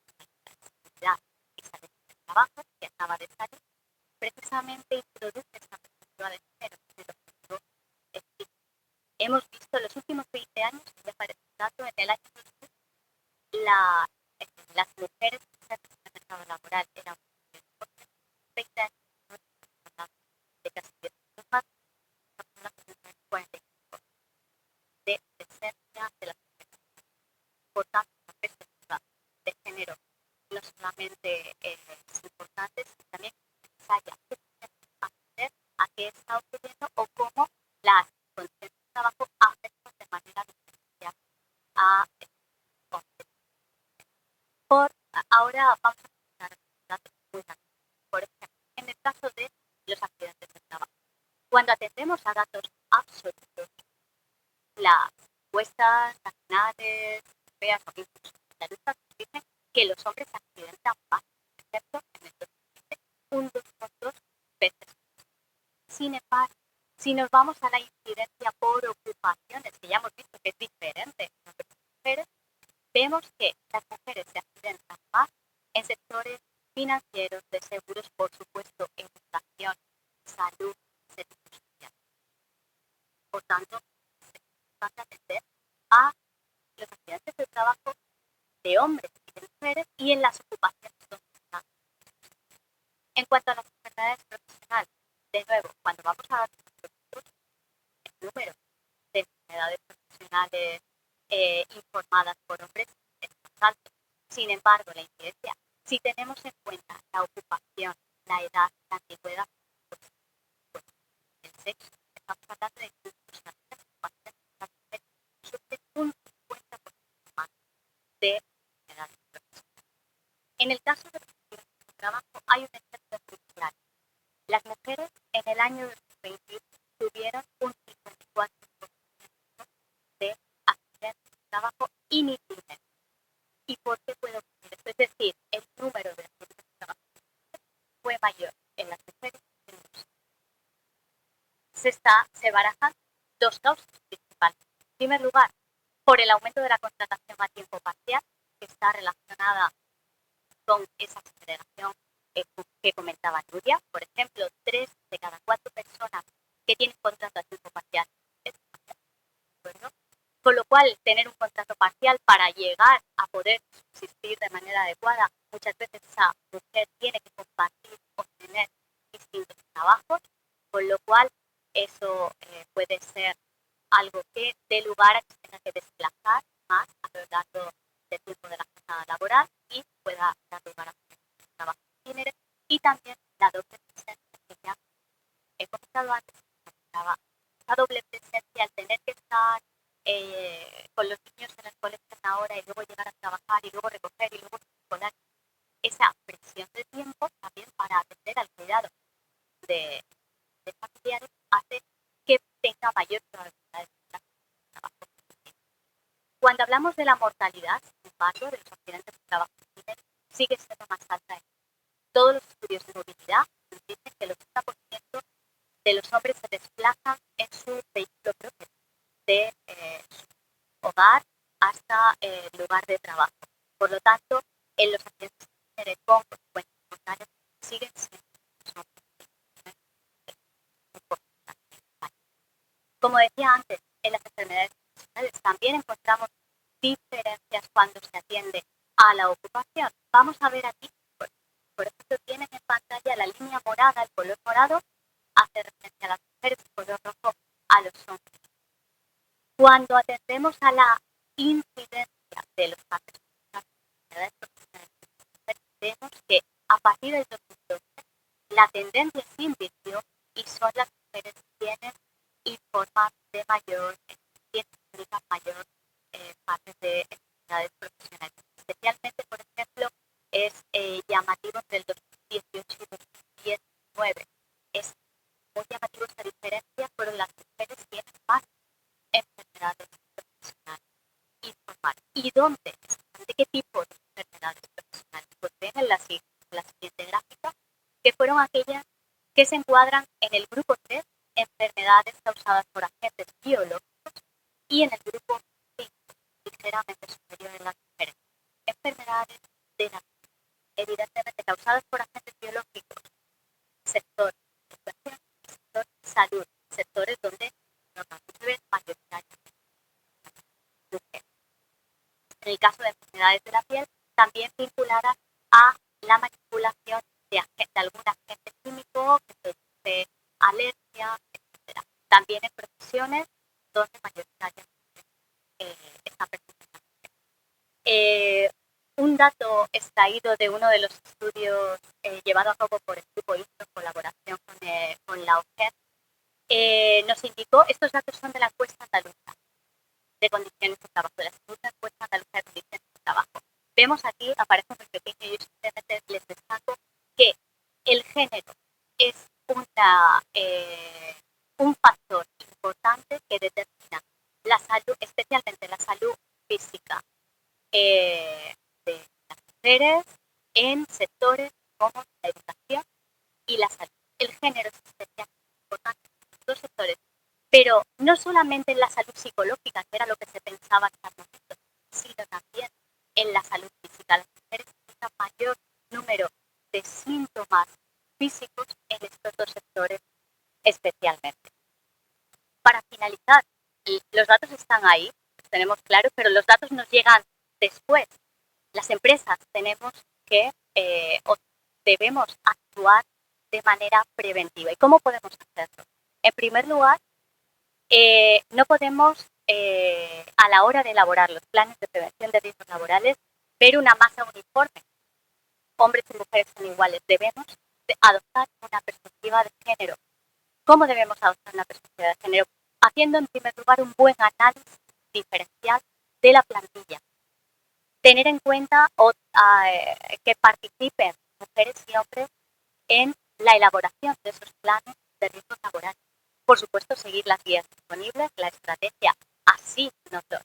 de seguridad y salud del trabajo, que acaba de salir, precisamente introduce esta perspectiva de género. Hemos visto en los últimos 20 años, me parece tanto en el año 2000, las mujeres presentes en el mercado laboral eran 20 años de casi 10 años más, de 45 de presencia de las mujeres. Por tanto, la perspectiva de género no solamente es importante, sino también necesaria aprender a qué está ocurriendo o cómo las condiciones de trabajo afectan de manera diferencial a hombres. ahora vamos a empezar datos muy rápidos. Por ejemplo, en el caso de los accidentes de trabajo. Cuando atendemos a datos absolutos, las encuestas nacionales, europeas o incluso andalusas nos dicen que los hombres se accidentan más, excepto en el 2020, un 2,2 veces. Sin embargo, si nos vamos a la incidencia por ocupaciones, que ya hemos visto que es diferente en hombres y mujeres, vemos que las mujeres se accidentan más en sectores financieros, de seguros, por supuesto, educación, salud, servicios sociales. Por tanto, es importante atender a los accidentes de trabajo de hombres y de mujeres y en las ocupaciones donde están. En cuanto a las enfermedades profesionales, de nuevo, cuando vamos a dar el número de enfermedades profesionales informadas por hombres es más alto. Sin embargo, la incidencia, si tenemos en cuenta la ocupación, la edad, la antigüedad, pues el sexo, estamos hablando de que las mujeres sufren un 50% más de enfermedades profesionales. En el caso de los accidentes de trabajo hay un efecto crucial. Las mujeres en el año 2021 tuvieron un 54% de accidentes de trabajo iniciales. ¿Y por qué puede ocurrir esto? Es decir, el número de accidentes de trabajo fue mayor en las mujeres que en los hombres. Se barajan dos causas principales. En primer lugar, por el aumento de la contratación a tiempo parcial, que está relacionada con esa segregación que comentaba Nuria. Por ejemplo, 3 de cada 4 personas que tienen contrato a tiempo parcial es mujer, ¿de acuerdo? Con lo cual, tener un contrato parcial para llegar a poder subsistir de manera adecuada, muchas veces esa mujer tiene que compartir o tener distintos trabajos, con lo cual eso puede ser algo que dé lugar a que se tenga que desplazar más a lo largo del tiempo de la jornada laboral y pueda dar lugar a trabajo de género. Y también la doble presencia que ya he comentado antes, esa doble presencia al tener que estar con los niños en el colegio en la hora y luego llegar a trabajar y luego recoger y luego escolar, esa presión de tiempo también para atender al cuidado de familiares hace que tenga mayor probabilidad de trabajo. Cuando hablamos de la mortalidad, sin embargo, de los accidentes de trabajo sigue siendo más alta. Todos los estudios de movilidad nos dicen que el 80% de los hombres se desplazan en su vehículo propio, de su hogar hasta el lugar de trabajo. Por lo tanto, en los accidentes con consecuencias mortales siguen siendo los hombres. Como decía antes, en las enfermedades profesionales también encontramos diferencias cuando se atiende a la ocupación. Vamos a ver aquí, por ejemplo, tienen en pantalla la línea morada, el color morado hace referencia a las mujeres, el color rojo a los hombres. Cuando atendemos a la incidencia de los casos de las enfermedades profesionales, vemos que a partir del 2012 la tendencia se invirtió y son las mujeres quienes informan de mayor, quienes explican mayor partes de enfermedades profesionales. Especialmente, por ejemplo, es llamativo entre el 2018 y 2019. Es muy llamativo esta diferencia, fueron las mujeres quienes más enfermedades profesionales informaron. ¿Y dónde? ¿De qué tipo de enfermedades profesionales? Pues ven en la siguiente gráfica, que fueron aquellas que se encuadran en el grupo 3, enfermedades causadas por agentes biológicos, y en el grupo 5, ligeramente superior en las mujeres, enfermedades de la evidentemente causadas por agentes biológicos, sector educación y sector salud, sectores donde normalmente se ven mayoritariamente mujeres. En el caso de enfermedades de la piel, también vinculadas a la manipulación de algún agente químico que produce alergia, etc. También en profesiones donde mayoritariamente están presentes. Un dato extraído de uno de los estudios llevado a cabo por el grupo ISO en colaboración con la OGED nos indicó, estos datos son de la encuesta andaluza de condiciones de trabajo, de la segunda encuesta andaluza de condiciones de trabajo, Vemos aquí, aparece muy pequeño, y yo simplemente les destaco que el género es un factor importante que determina la salud, especialmente la salud física de las mujeres en sectores como la educación y la salud. El género es especialmente importante en estos dos sectores, pero no solamente en la salud psicológica, que era lo que se pensaba hasta el momento, sino también en la salud física. Las mujeres tienen mayor número de síntomas físicos en estos dos sectores especialmente. Para finalizar, los datos están ahí, los tenemos claros, pero los datos nos llegan después. Las empresas tenemos que o debemos actuar de manera preventiva. ¿Y cómo podemos hacerlo? En primer lugar, no podemos, a la hora de elaborar los planes de prevención de riesgos laborales, ver una masa uniforme. Hombres y mujeres son iguales. Debemos adoptar una perspectiva de género. ¿Cómo debemos adoptar una perspectiva de género? Haciendo, en primer lugar, un buen análisis diferencial de la plantilla. Tener en cuenta que participen mujeres y hombres en la elaboración de esos planes de riesgos laborales. Por supuesto, seguir las guías disponibles, la estrategia,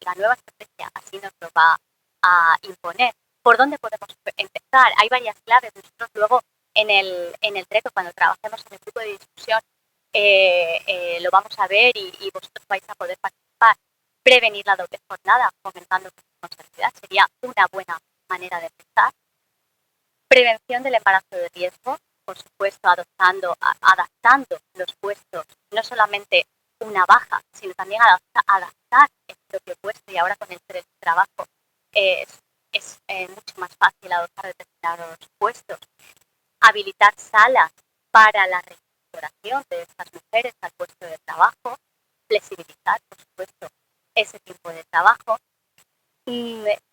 la nueva estrategia así nos lo va a imponer. ¿Por dónde podemos empezar? Hay varias claves. Nosotros luego en el reto, cuando trabajemos en el grupo de discusión, lo vamos a ver y vosotros vais a poder participar. Prevenir la doble jornada, fomentando responsabilidad, sería una buena manera de empezar. Prevención del embarazo de riesgo, por supuesto, adaptando los puestos, no solamente una baja, sino también adaptar el propio puesto. Y ahora con el teletrabajo es mucho más fácil adoptar determinados puestos. Habilitar salas para la reincorporación de estas mujeres al puesto de trabajo. Flexibilizar, por supuesto, ese tipo de trabajo.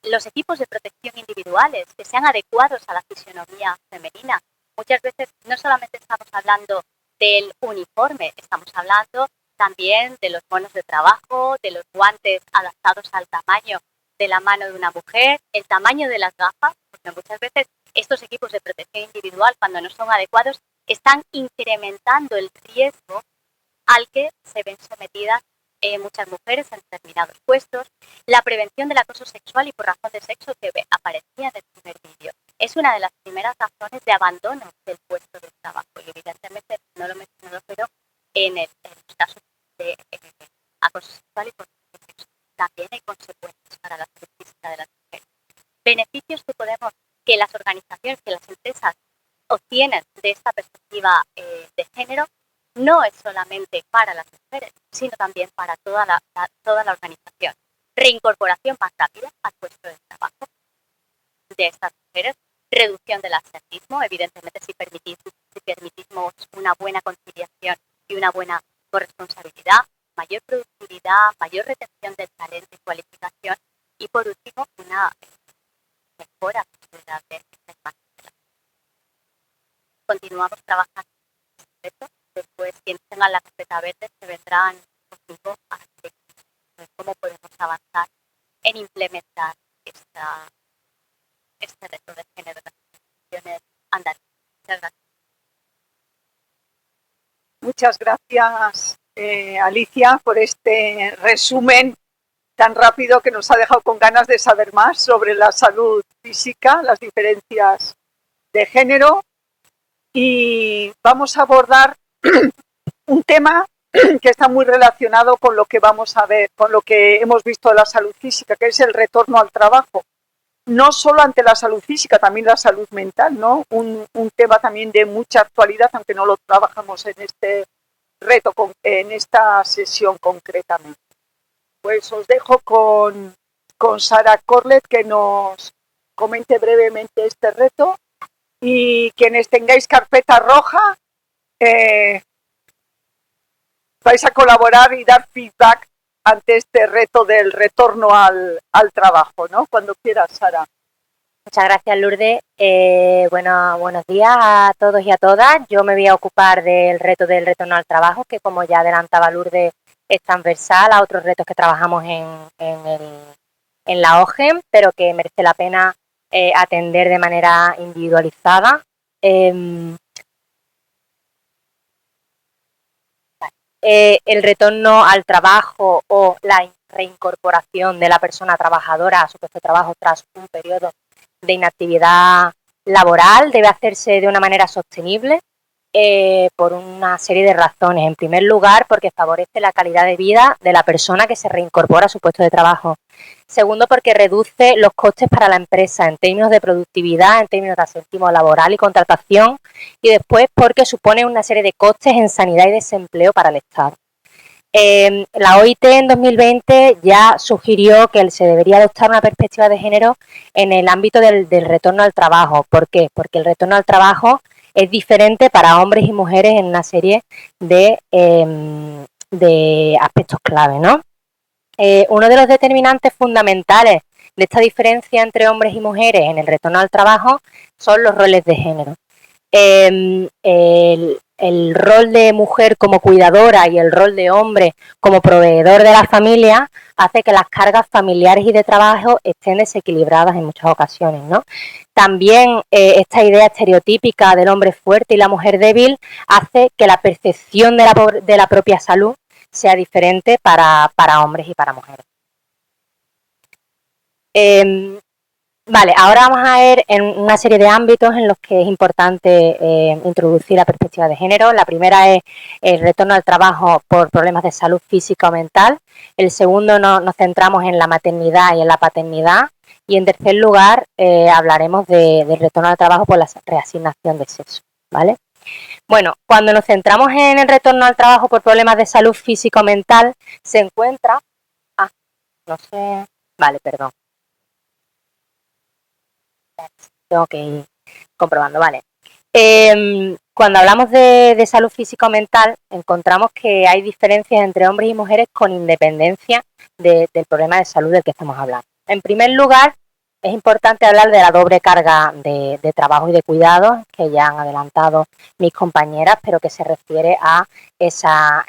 Los equipos de protección individuales que sean adecuados a la fisionomía femenina. Muchas veces no solamente estamos hablando del uniforme, estamos hablando también de los monos de trabajo, de los guantes adaptados al tamaño de la mano de una mujer, el tamaño de las gafas, porque muchas veces estos equipos de protección individual, cuando no son adecuados, están incrementando el riesgo al que se ven sometidas muchas mujeres en determinados puestos. La prevención del acoso sexual y por razón de sexo, que aparecía en el primer vídeo, es una de las primeras razones de abandono del puesto de trabajo. Y evidentemente, no lo he mencionado, pero en los casos de acoso sexual y por razón de sexo también hay consecuencias para la salud física de las mujeres. Beneficios que las organizaciones, que las empresas obtienen de esta perspectiva de género, no es solamente para las mujeres, sino también para toda la organización. Reincorporación más rápida al puesto de trabajo de estas mujeres. Reducción del absentismo, evidentemente si permitimos una buena conciliación y una buena corresponsabilidad. Mayor productividad, mayor retención del talento y cualificación. Y por último, una mejora de la continuamos trabajando en este reto. Después, quienes tengan la carpeta verde se vendrán conmigo a ver cómo podemos avanzar en implementar este reto de género en las instituciones andaluzas. Muchas gracias. Muchas gracias, Alicia, por este resumen tan rápido que nos ha dejado con ganas de saber más sobre la salud física, las diferencias de género. Y vamos a abordar un tema que está muy relacionado con lo que vamos a ver, con lo que hemos visto de la salud física, que es el retorno al trabajo. No solo ante la salud física, también la salud mental, ¿no? Un tema también de mucha actualidad, aunque no lo trabajamos en este reto, en esta sesión concretamente. Pues os dejo con Sara Corlet, que nos comente brevemente este reto, y quienes tengáis carpeta roja, vais a colaborar y dar feedback ante este reto del retorno al trabajo, ¿no? Cuando quieras, Sara. Muchas gracias, Lourdes. Buenos días a todos y a todas. Yo me voy a ocupar del reto del retorno al trabajo, que como ya adelantaba Lourdes, es transversal a otros retos que trabajamos en la OGEM, pero que merece la pena atender de manera individualizada. El retorno al trabajo o la reincorporación de la persona trabajadora a su puesto de trabajo tras un periodo de inactividad laboral debe hacerse de una manera sostenible por una serie de razones. En primer lugar, porque favorece la calidad de vida de la persona que se reincorpora a su puesto de trabajo. Segundo, porque reduce los costes para la empresa en términos de productividad, en términos de incentivo laboral y contratación. Y después, porque supone una serie de costes en sanidad y desempleo para el Estado. La OIT en 2020 ya sugirió que se debería adoptar una perspectiva de género en el ámbito del retorno al trabajo. ¿Por qué? Porque el retorno al trabajo es diferente para hombres y mujeres en una serie de aspectos clave, ¿no? Uno de los determinantes fundamentales de esta diferencia entre hombres y mujeres en el retorno al trabajo son los roles de género. El rol de mujer como cuidadora y el rol de hombre como proveedor de la familia hace que las cargas familiares y de trabajo estén desequilibradas en muchas ocasiones, ¿no? También esta idea estereotípica del hombre fuerte y la mujer débil hace que la percepción de la propia salud sea diferente para hombres y para mujeres. Vale, ahora vamos a ver en una serie de ámbitos en los que es importante introducir la perspectiva de género. La primera es el retorno al trabajo por problemas de salud física o mental. El segundo nos centramos en la maternidad y en la paternidad. Y en tercer lugar hablaremos del retorno al trabajo por la reasignación de sexo, ¿vale? Bueno, cuando nos centramos en el retorno al trabajo por problemas de salud física o mental, se encuentra... no sé... Vale, perdón. Tengo que ir comprobando, vale. Cuando hablamos de salud física o mental, encontramos que hay diferencias entre hombres y mujeres con independencia del problema de salud del que estamos hablando. En primer lugar, es importante hablar de la doble carga de trabajo y de cuidados, que ya han adelantado mis compañeras, pero que se refiere a esa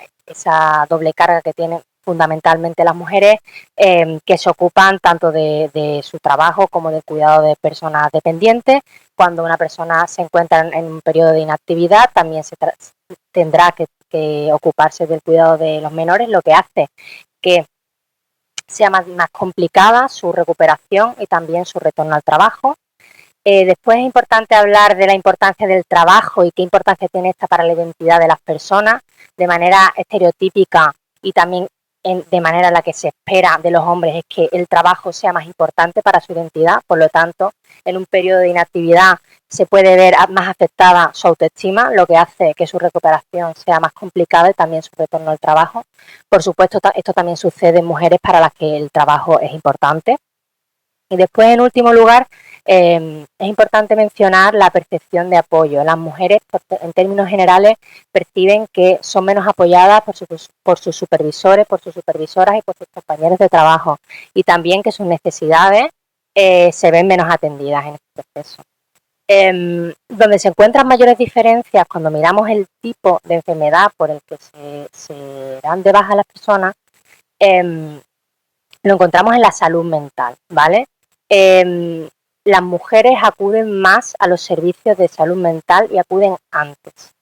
doble carga que tienen fundamentalmente las mujeres que se ocupan tanto de su trabajo como del cuidado de personas dependientes. Cuando una persona se encuentra en un periodo de inactividad, también tendrá que ocuparse del cuidado de los menores, lo que hace que sea más complicada su recuperación y también su retorno al trabajo. Después es importante hablar de la importancia del trabajo y qué importancia tiene esta para la identidad de las personas, de manera estereotípica y también de manera en la que se espera de los hombres es que el trabajo sea más importante para su identidad. Por lo tanto, en un periodo de inactividad se puede ver más afectada su autoestima, lo que hace que su recuperación sea más complicada y también su retorno al trabajo. Por supuesto, esto también sucede en mujeres para las que el trabajo es importante. Y después, en último lugar, es importante mencionar la percepción de apoyo. Las mujeres, en términos generales, perciben que son menos apoyadas por sus supervisores, por sus supervisoras y por sus compañeros de trabajo. Y también que sus necesidades se ven menos atendidas en este proceso. Donde se encuentran mayores diferencias cuando miramos el tipo de enfermedad por el que se dan de baja las personas, lo encontramos en la salud mental, ¿vale? Las mujeres acuden más a los servicios de salud mental y acuden antes.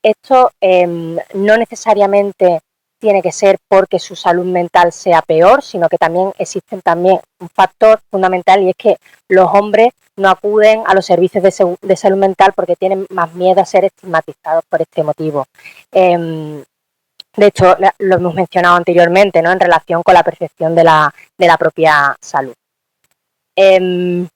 Esto no necesariamente tiene que ser porque su salud mental sea peor, sino que también existe un factor fundamental y es que los hombres no acuden a los servicios de salud mental porque tienen más miedo a ser estigmatizados por este motivo. De hecho, lo hemos mencionado anteriormente, ¿no? En relación con la percepción de la propia salud. En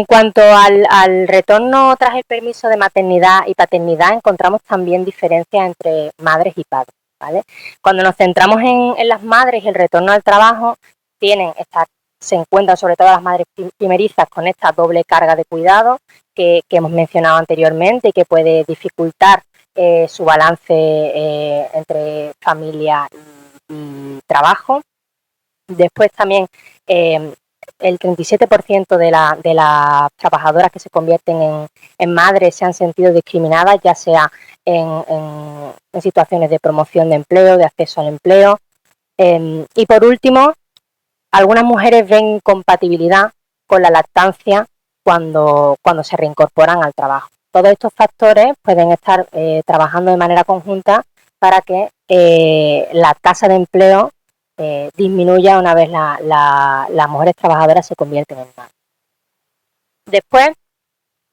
cuanto al retorno tras el permiso de maternidad y paternidad, encontramos también diferencias entre madres y padres, ¿vale? Cuando nos centramos en las madres y el retorno al trabajo, se encuentran sobre todo las madres primerizas con esta doble carga de cuidado que hemos mencionado anteriormente y que puede dificultar su balance entre familia y trabajo. Después también el 37% de las trabajadoras que se convierten en madres se han sentido discriminadas, ya sea en situaciones de promoción de empleo, de acceso al empleo. Y por último, algunas mujeres ven incompatibilidad con la lactancia cuando se reincorporan al trabajo. Todos estos factores pueden estar trabajando de manera conjunta para que la tasa de empleo disminuya una vez las mujeres trabajadoras se convierten en madres. Después,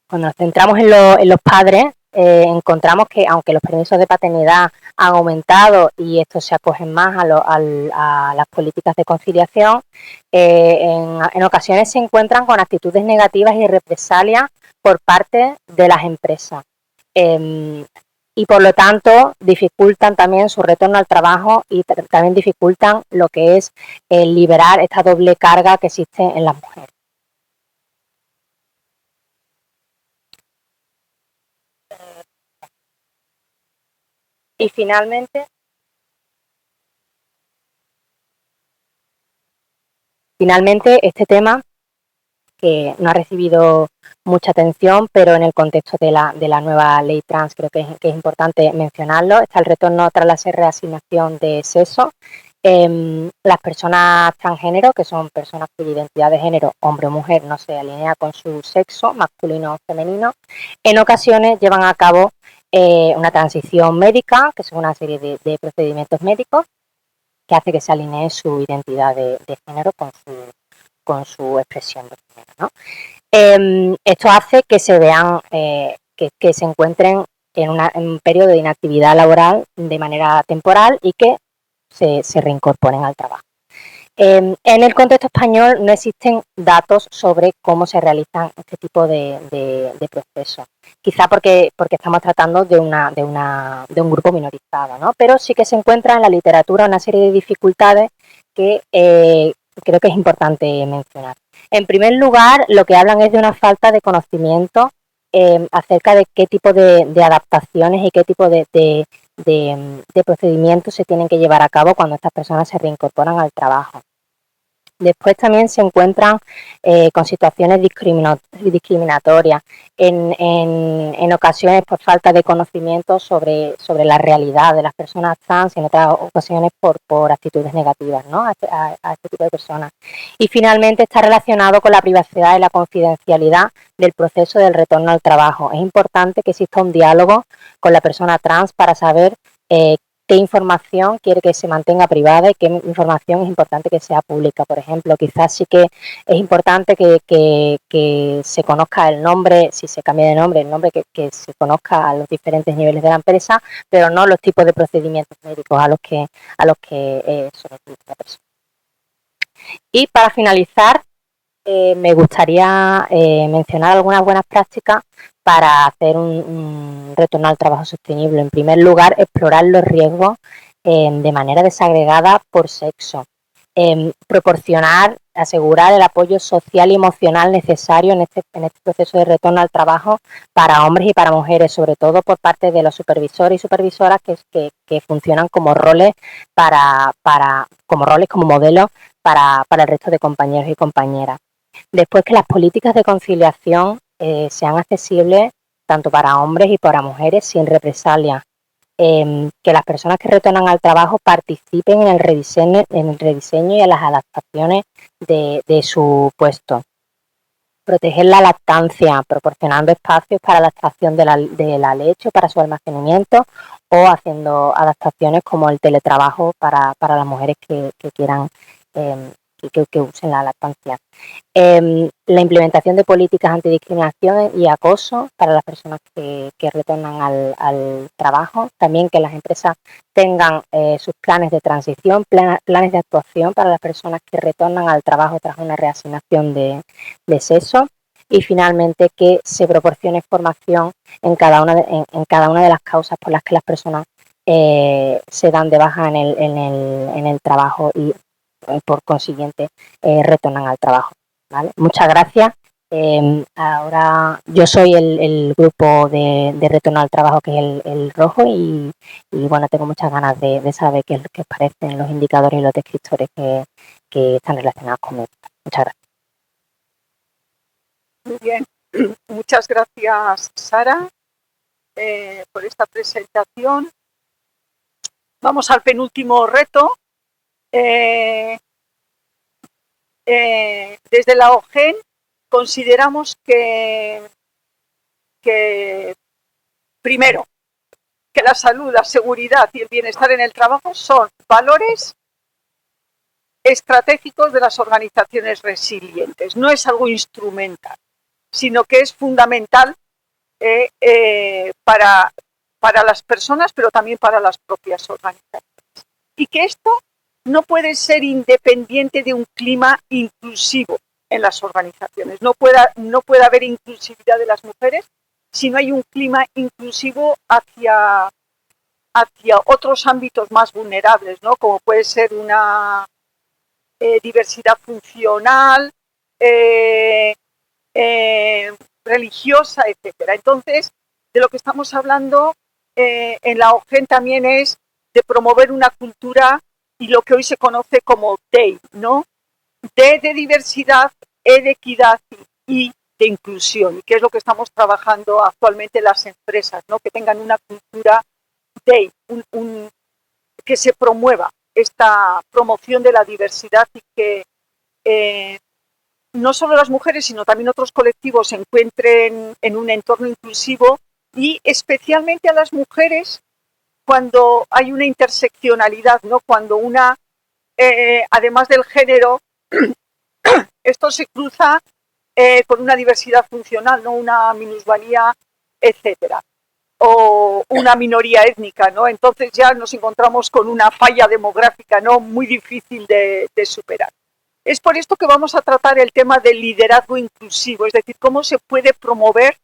cuando nos centramos en los padres, encontramos que aunque los permisos de paternidad han aumentado y estos se acogen más a las políticas de conciliación, en ocasiones se encuentran con actitudes negativas y represalias por parte de las empresas. Y por lo tanto dificultan también su retorno al trabajo y también dificultan lo que es liberar esta doble carga que existe en las mujeres. Y finalmente, este tema, que no ha recibido mucha atención, pero en el contexto de la nueva ley trans creo que es importante mencionarlo, está el retorno tras la reasignación de sexo. Las personas transgénero, que son personas cuya identidad de género, hombre o mujer, no se alinea con su sexo, masculino o femenino, en ocasiones llevan a cabo una transición médica, que son una serie de procedimientos médicos que hace que se alinee su identidad de género con su expresión de género, ¿no? Esto hace que se vean, que se encuentren en un periodo de inactividad laboral de manera temporal y que se reincorporen al trabajo. En el contexto español no existen datos sobre cómo se realizan este tipo de procesos. Quizá porque estamos tratando de un grupo minorizado, ¿no? Pero sí que se encuentra en la literatura una serie de dificultades que creo que es importante mencionar. En primer lugar, lo que hablan es de una falta de conocimiento acerca de qué tipo de adaptaciones y qué tipo de procedimientos se tienen que llevar a cabo cuando estas personas se reincorporan al trabajo. Después también se encuentran con situaciones discriminatorias, en ocasiones por falta de conocimiento sobre la realidad de las personas trans y en otras ocasiones por actitudes negativas, ¿no? a este tipo de personas. Y finalmente está relacionado con la privacidad y la confidencialidad del proceso del retorno al trabajo. Es importante que exista un diálogo con la persona trans para saber qué información quiere que se mantenga privada y qué información es importante que sea pública. Por ejemplo, quizás sí que es importante que se conozca el nombre, si se cambia de nombre, el nombre que se conozca a los diferentes niveles de la empresa, pero no los tipos de procedimientos médicos a los que somete la persona. Y para finalizar, me gustaría mencionar algunas buenas prácticas para hacer un retorno al trabajo sostenible. En primer lugar, explorar los riesgos de manera desagregada por sexo. Asegurar el apoyo social y emocional necesario en este proceso de retorno al trabajo para hombres y para mujeres, sobre todo por parte de los supervisores y supervisoras que funcionan como roles como modelos para el resto de compañeros y compañeras. Después, que las políticas de conciliación sean accesibles tanto para hombres y para mujeres sin represalias. Que las personas que retornan al trabajo participen en el rediseño y en las adaptaciones de su puesto. Proteger la lactancia, proporcionando espacios para la extracción de la leche, para su almacenamiento, o haciendo adaptaciones como el teletrabajo para las mujeres que quieran que usen la lactancia. La implementación de políticas antidiscriminación y acoso para las personas que retornan al trabajo. También que las empresas tengan sus planes de transición, planes de actuación para las personas que retornan al trabajo tras una reasignación de sexo. Y finalmente que se proporcione formación en cada una de las causas por las que las personas se dan de baja en el trabajo y por consiguiente retornan al trabajo, ¿vale? Muchas gracias. Ahora yo soy el grupo de retorno al trabajo, que es el rojo, y bueno, tengo muchas ganas de saber qué os parecen los indicadores y los descriptores que están relacionados conmigo. Muchas gracias. Muy bien, muchas gracias, Sara, por esta presentación. Vamos al penúltimo reto, Desde la OGEN consideramos que primero, que la salud, la seguridad y el bienestar en el trabajo son valores estratégicos de las organizaciones resilientes. No es algo instrumental, sino que es fundamental para las personas, pero también para las propias organizaciones. Y que esto no puede ser independiente de un clima inclusivo en las organizaciones. No puede haber inclusividad de las mujeres si no hay un clima inclusivo hacia otros ámbitos más vulnerables, ¿no? Como puede ser una diversidad funcional, religiosa, etcétera. Entonces, de lo que estamos hablando en la OGEN también es de promover una cultura y lo que hoy se conoce como DEI, ¿no? D de diversidad, E de equidad y de inclusión, que es lo que estamos trabajando actualmente en las empresas, ¿no? Que tengan una cultura DEI, que se promueva esta promoción de la diversidad y que no solo las mujeres, sino también otros colectivos se encuentren en un entorno inclusivo y especialmente a las mujeres cuando hay una interseccionalidad, ¿no? Cuando además del género, esto se cruza con una diversidad funcional, ¿no? Una minusvalía, etcétera, o una minoría étnica, ¿no? Entonces ya nos encontramos con una falla demográfica, ¿no? Muy difícil de superar. Es por esto que vamos a tratar el tema del liderazgo inclusivo, es decir, cómo se puede promover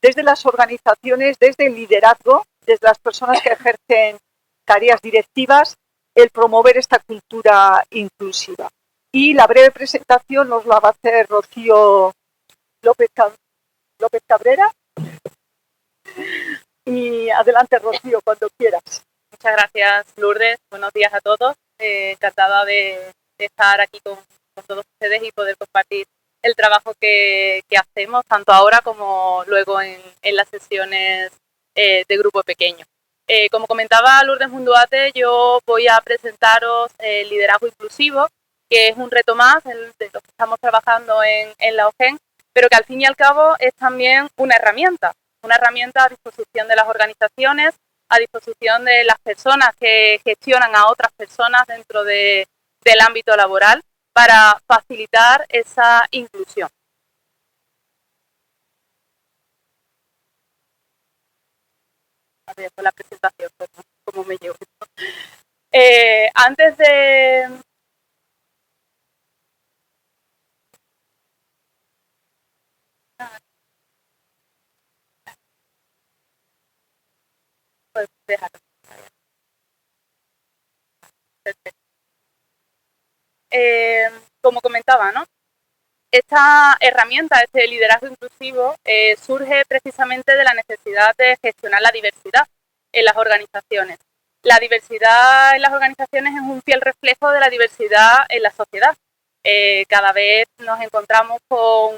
desde las organizaciones, desde el liderazgo, desde las personas que ejercen tareas directivas, el promover esta cultura inclusiva. Y la breve presentación nos la va a hacer Rocío López Cabrera. Y adelante, Rocío, cuando quieras. Muchas gracias, Lourdes. Buenos días a todos. Encantada de estar aquí con todos ustedes y poder compartir el trabajo que hacemos, tanto ahora como luego en las sesiones de grupo pequeño. Como comentaba Lourdes Munduate, yo voy a presentaros el liderazgo inclusivo, que es un reto más de lo que estamos trabajando en la OGEN, pero que al fin y al cabo es también una herramienta a disposición de las organizaciones, a disposición de las personas que gestionan a otras personas dentro del ámbito laboral para facilitar esa inclusión. A ver, con la presentación, ¿cómo me llevo? Antes de... Pues déjalo. Perfecto. Como comentaba, ¿no? Esta herramienta, este liderazgo inclusivo, surge precisamente de la necesidad de gestionar la diversidad en las organizaciones. La diversidad en las organizaciones es un fiel reflejo de la diversidad en la sociedad. Cada vez nos encontramos con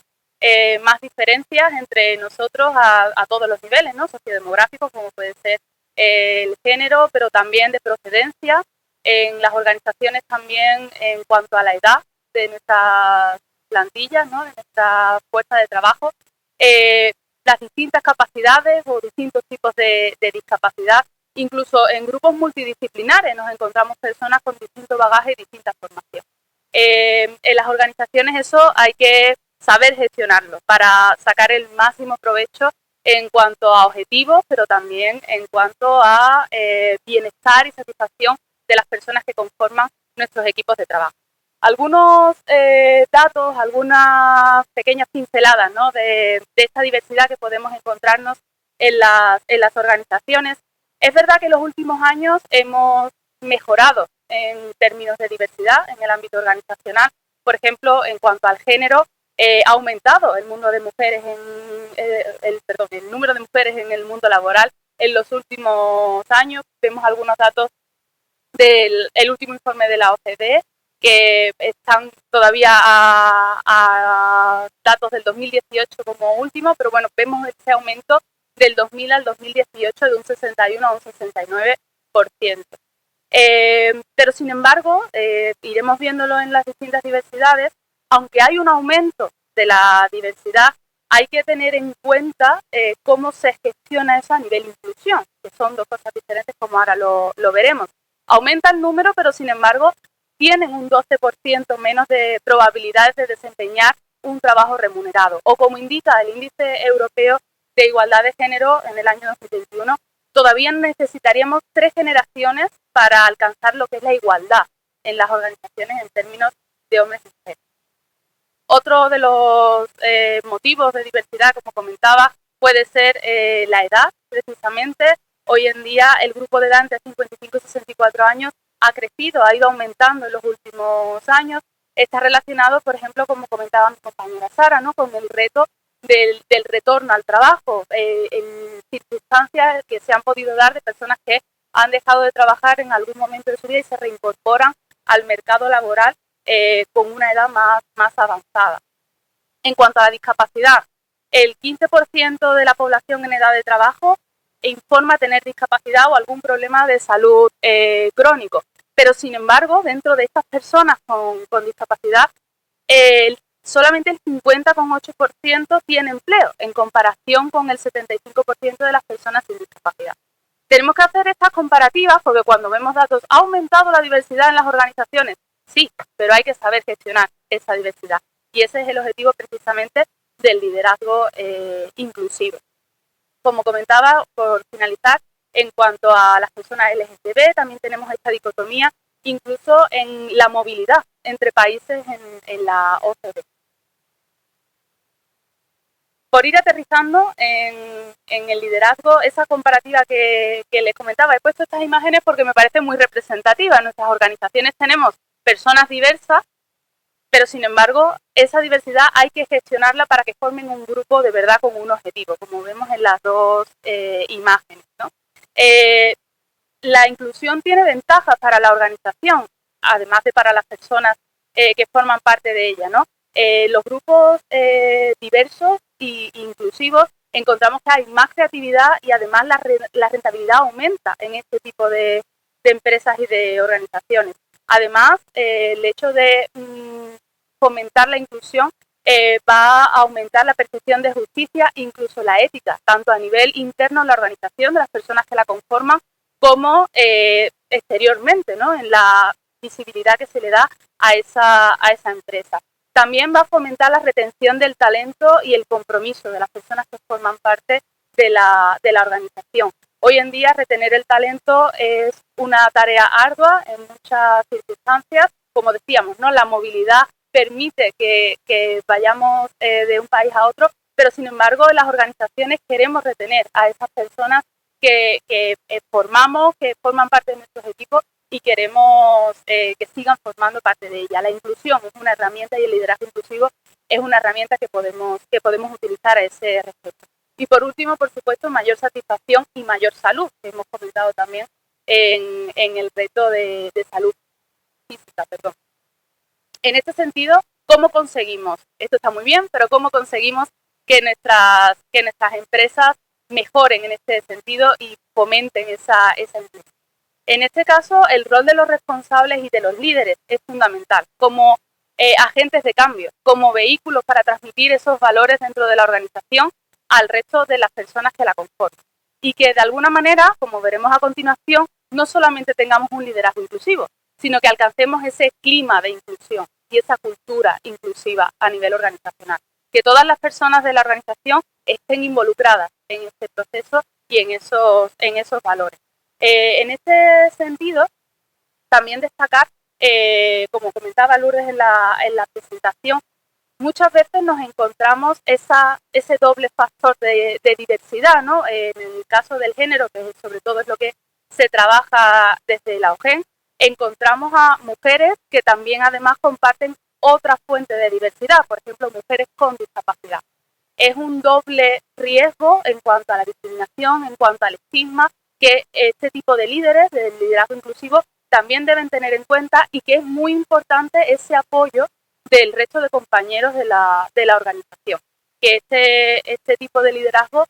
más diferencias entre nosotros a todos los niveles, ¿no? Sociodemográficos, como puede ser el género, pero también de procedencia. En las organizaciones también en cuanto a la edad de nuestras plantillas, ¿no? De nuestra fuerza de trabajo, las distintas capacidades o distintos tipos de discapacidad, incluso en grupos multidisciplinares nos encontramos personas con distinto bagaje y distinta formación. En las organizaciones eso hay que saber gestionarlo para sacar el máximo provecho en cuanto a objetivos, pero también en cuanto a bienestar y satisfacción de las personas que conforman nuestros equipos de trabajo. Algunos datos, algunas pequeñas pinceladas, ¿no? de esta diversidad que podemos encontrarnos en las organizaciones. Es verdad que en los últimos años hemos mejorado en términos de diversidad en el ámbito organizacional. Por ejemplo, en cuanto al género, ha aumentado el número de mujeres el número de mujeres en el mundo laboral en los últimos años. Vemos algunos datos del último informe de la OCDE, que están todavía a datos del 2018 como último, pero bueno, vemos ese aumento del 2000 al 2018 de un 61 a un 69%. Pero sin embargo, iremos viéndolo en las distintas diversidades, aunque hay un aumento de la diversidad, hay que tener en cuenta cómo se gestiona eso a nivel inclusión, que son dos cosas diferentes como ahora lo veremos. Aumenta el número, pero sin embargo tienen un 12% menos de probabilidades de desempeñar un trabajo remunerado. O como indica el Índice Europeo de Igualdad de Género en el año 2021, todavía necesitaríamos 3 generaciones para alcanzar lo que es la igualdad en las organizaciones en términos de hombres y mujeres. Otro de los motivos de diversidad, como comentaba, puede ser la edad, precisamente. Hoy en día el grupo de edad entre 55 y 64 años ha crecido, ha ido aumentando en los últimos años. Está relacionado, por ejemplo, como comentaba mi compañera Sara, ¿no?, con el reto del retorno al trabajo, en circunstancias que se han podido dar de personas que han dejado de trabajar en algún momento de su vida y se reincorporan al mercado laboral con una edad más avanzada. En cuanto a la discapacidad, el 15% de la población en edad de trabajo informa tener discapacidad o algún problema de salud crónico. Pero, sin embargo, dentro de estas personas con discapacidad, solamente el 50,8% tiene empleo, en comparación con el 75% de las personas sin discapacidad. Tenemos que hacer estas comparativas porque cuando vemos datos, ¿ha aumentado la diversidad en las organizaciones? Sí, pero hay que saber gestionar esa diversidad. Y ese es el objetivo precisamente del liderazgo inclusivo. Como comentaba, por finalizar, en cuanto a las personas LGTB, también tenemos esta dicotomía, incluso en la movilidad entre países en la OCDE. Por ir aterrizando en el liderazgo, esa comparativa que les comentaba, he puesto estas imágenes porque me parece muy representativa. En nuestras organizaciones tenemos personas diversas, pero sin embargo, esa diversidad hay que gestionarla para que formen un grupo de verdad con un objetivo, como vemos en las dos imágenes, ¿no? La inclusión tiene ventajas para la organización, además de para las personas que forman parte de ella, ¿no? Los grupos diversos e inclusivos encontramos que hay más creatividad y además la rentabilidad aumenta en este tipo de empresas y de organizaciones. Además, el hecho de fomentar la inclusión va a aumentar la percepción de justicia, incluso la ética, tanto a nivel interno en la organización de las personas que la conforman, como exteriormente, ¿no?, en la visibilidad que se le da a esa empresa. También va a fomentar la retención del talento y el compromiso de las personas que forman parte de la organización. Hoy en día retener el talento es una tarea ardua en muchas circunstancias. Como decíamos, ¿no?, la movilidad permite que vayamos de un país a otro, pero sin embargo las organizaciones queremos retener a esas personas que formamos, que forman parte de nuestros equipos y queremos que sigan formando parte de ella. La inclusión es una herramienta y el liderazgo inclusivo es una herramienta que podemos utilizar a ese respecto. Y por último, por supuesto, mayor satisfacción y mayor salud, que hemos comentado también en el reto de salud física, perdón. En este sentido, ¿cómo conseguimos? Esto está muy bien, pero ¿cómo conseguimos que nuestras empresas mejoren en este sentido y fomenten esa inclusión? En este caso, el rol de los responsables y de los líderes es fundamental, como agentes de cambio, como vehículos para transmitir esos valores dentro de la organización al resto de las personas que la conforman. Y que de alguna manera, como veremos a continuación, no solamente tengamos un liderazgo inclusivo, sino que alcancemos ese clima de inclusión y esa cultura inclusiva a nivel organizacional. Que todas las personas de la organización estén involucradas en este proceso y en esos valores. En este sentido, también destacar, como comentaba Lourdes en la presentación, muchas veces nos encontramos ese doble factor de diversidad, ¿no? En el caso del género, que sobre todo es lo que se trabaja desde la OGEN, encontramos a mujeres que también además comparten otra fuente de diversidad, por ejemplo, mujeres con discapacidad. Es un doble riesgo en cuanto a la discriminación, en cuanto al estigma, que este tipo de líderes, del liderazgo inclusivo, también deben tener en cuenta y que es muy importante ese apoyo del resto de compañeros de la organización, que este tipo de liderazgo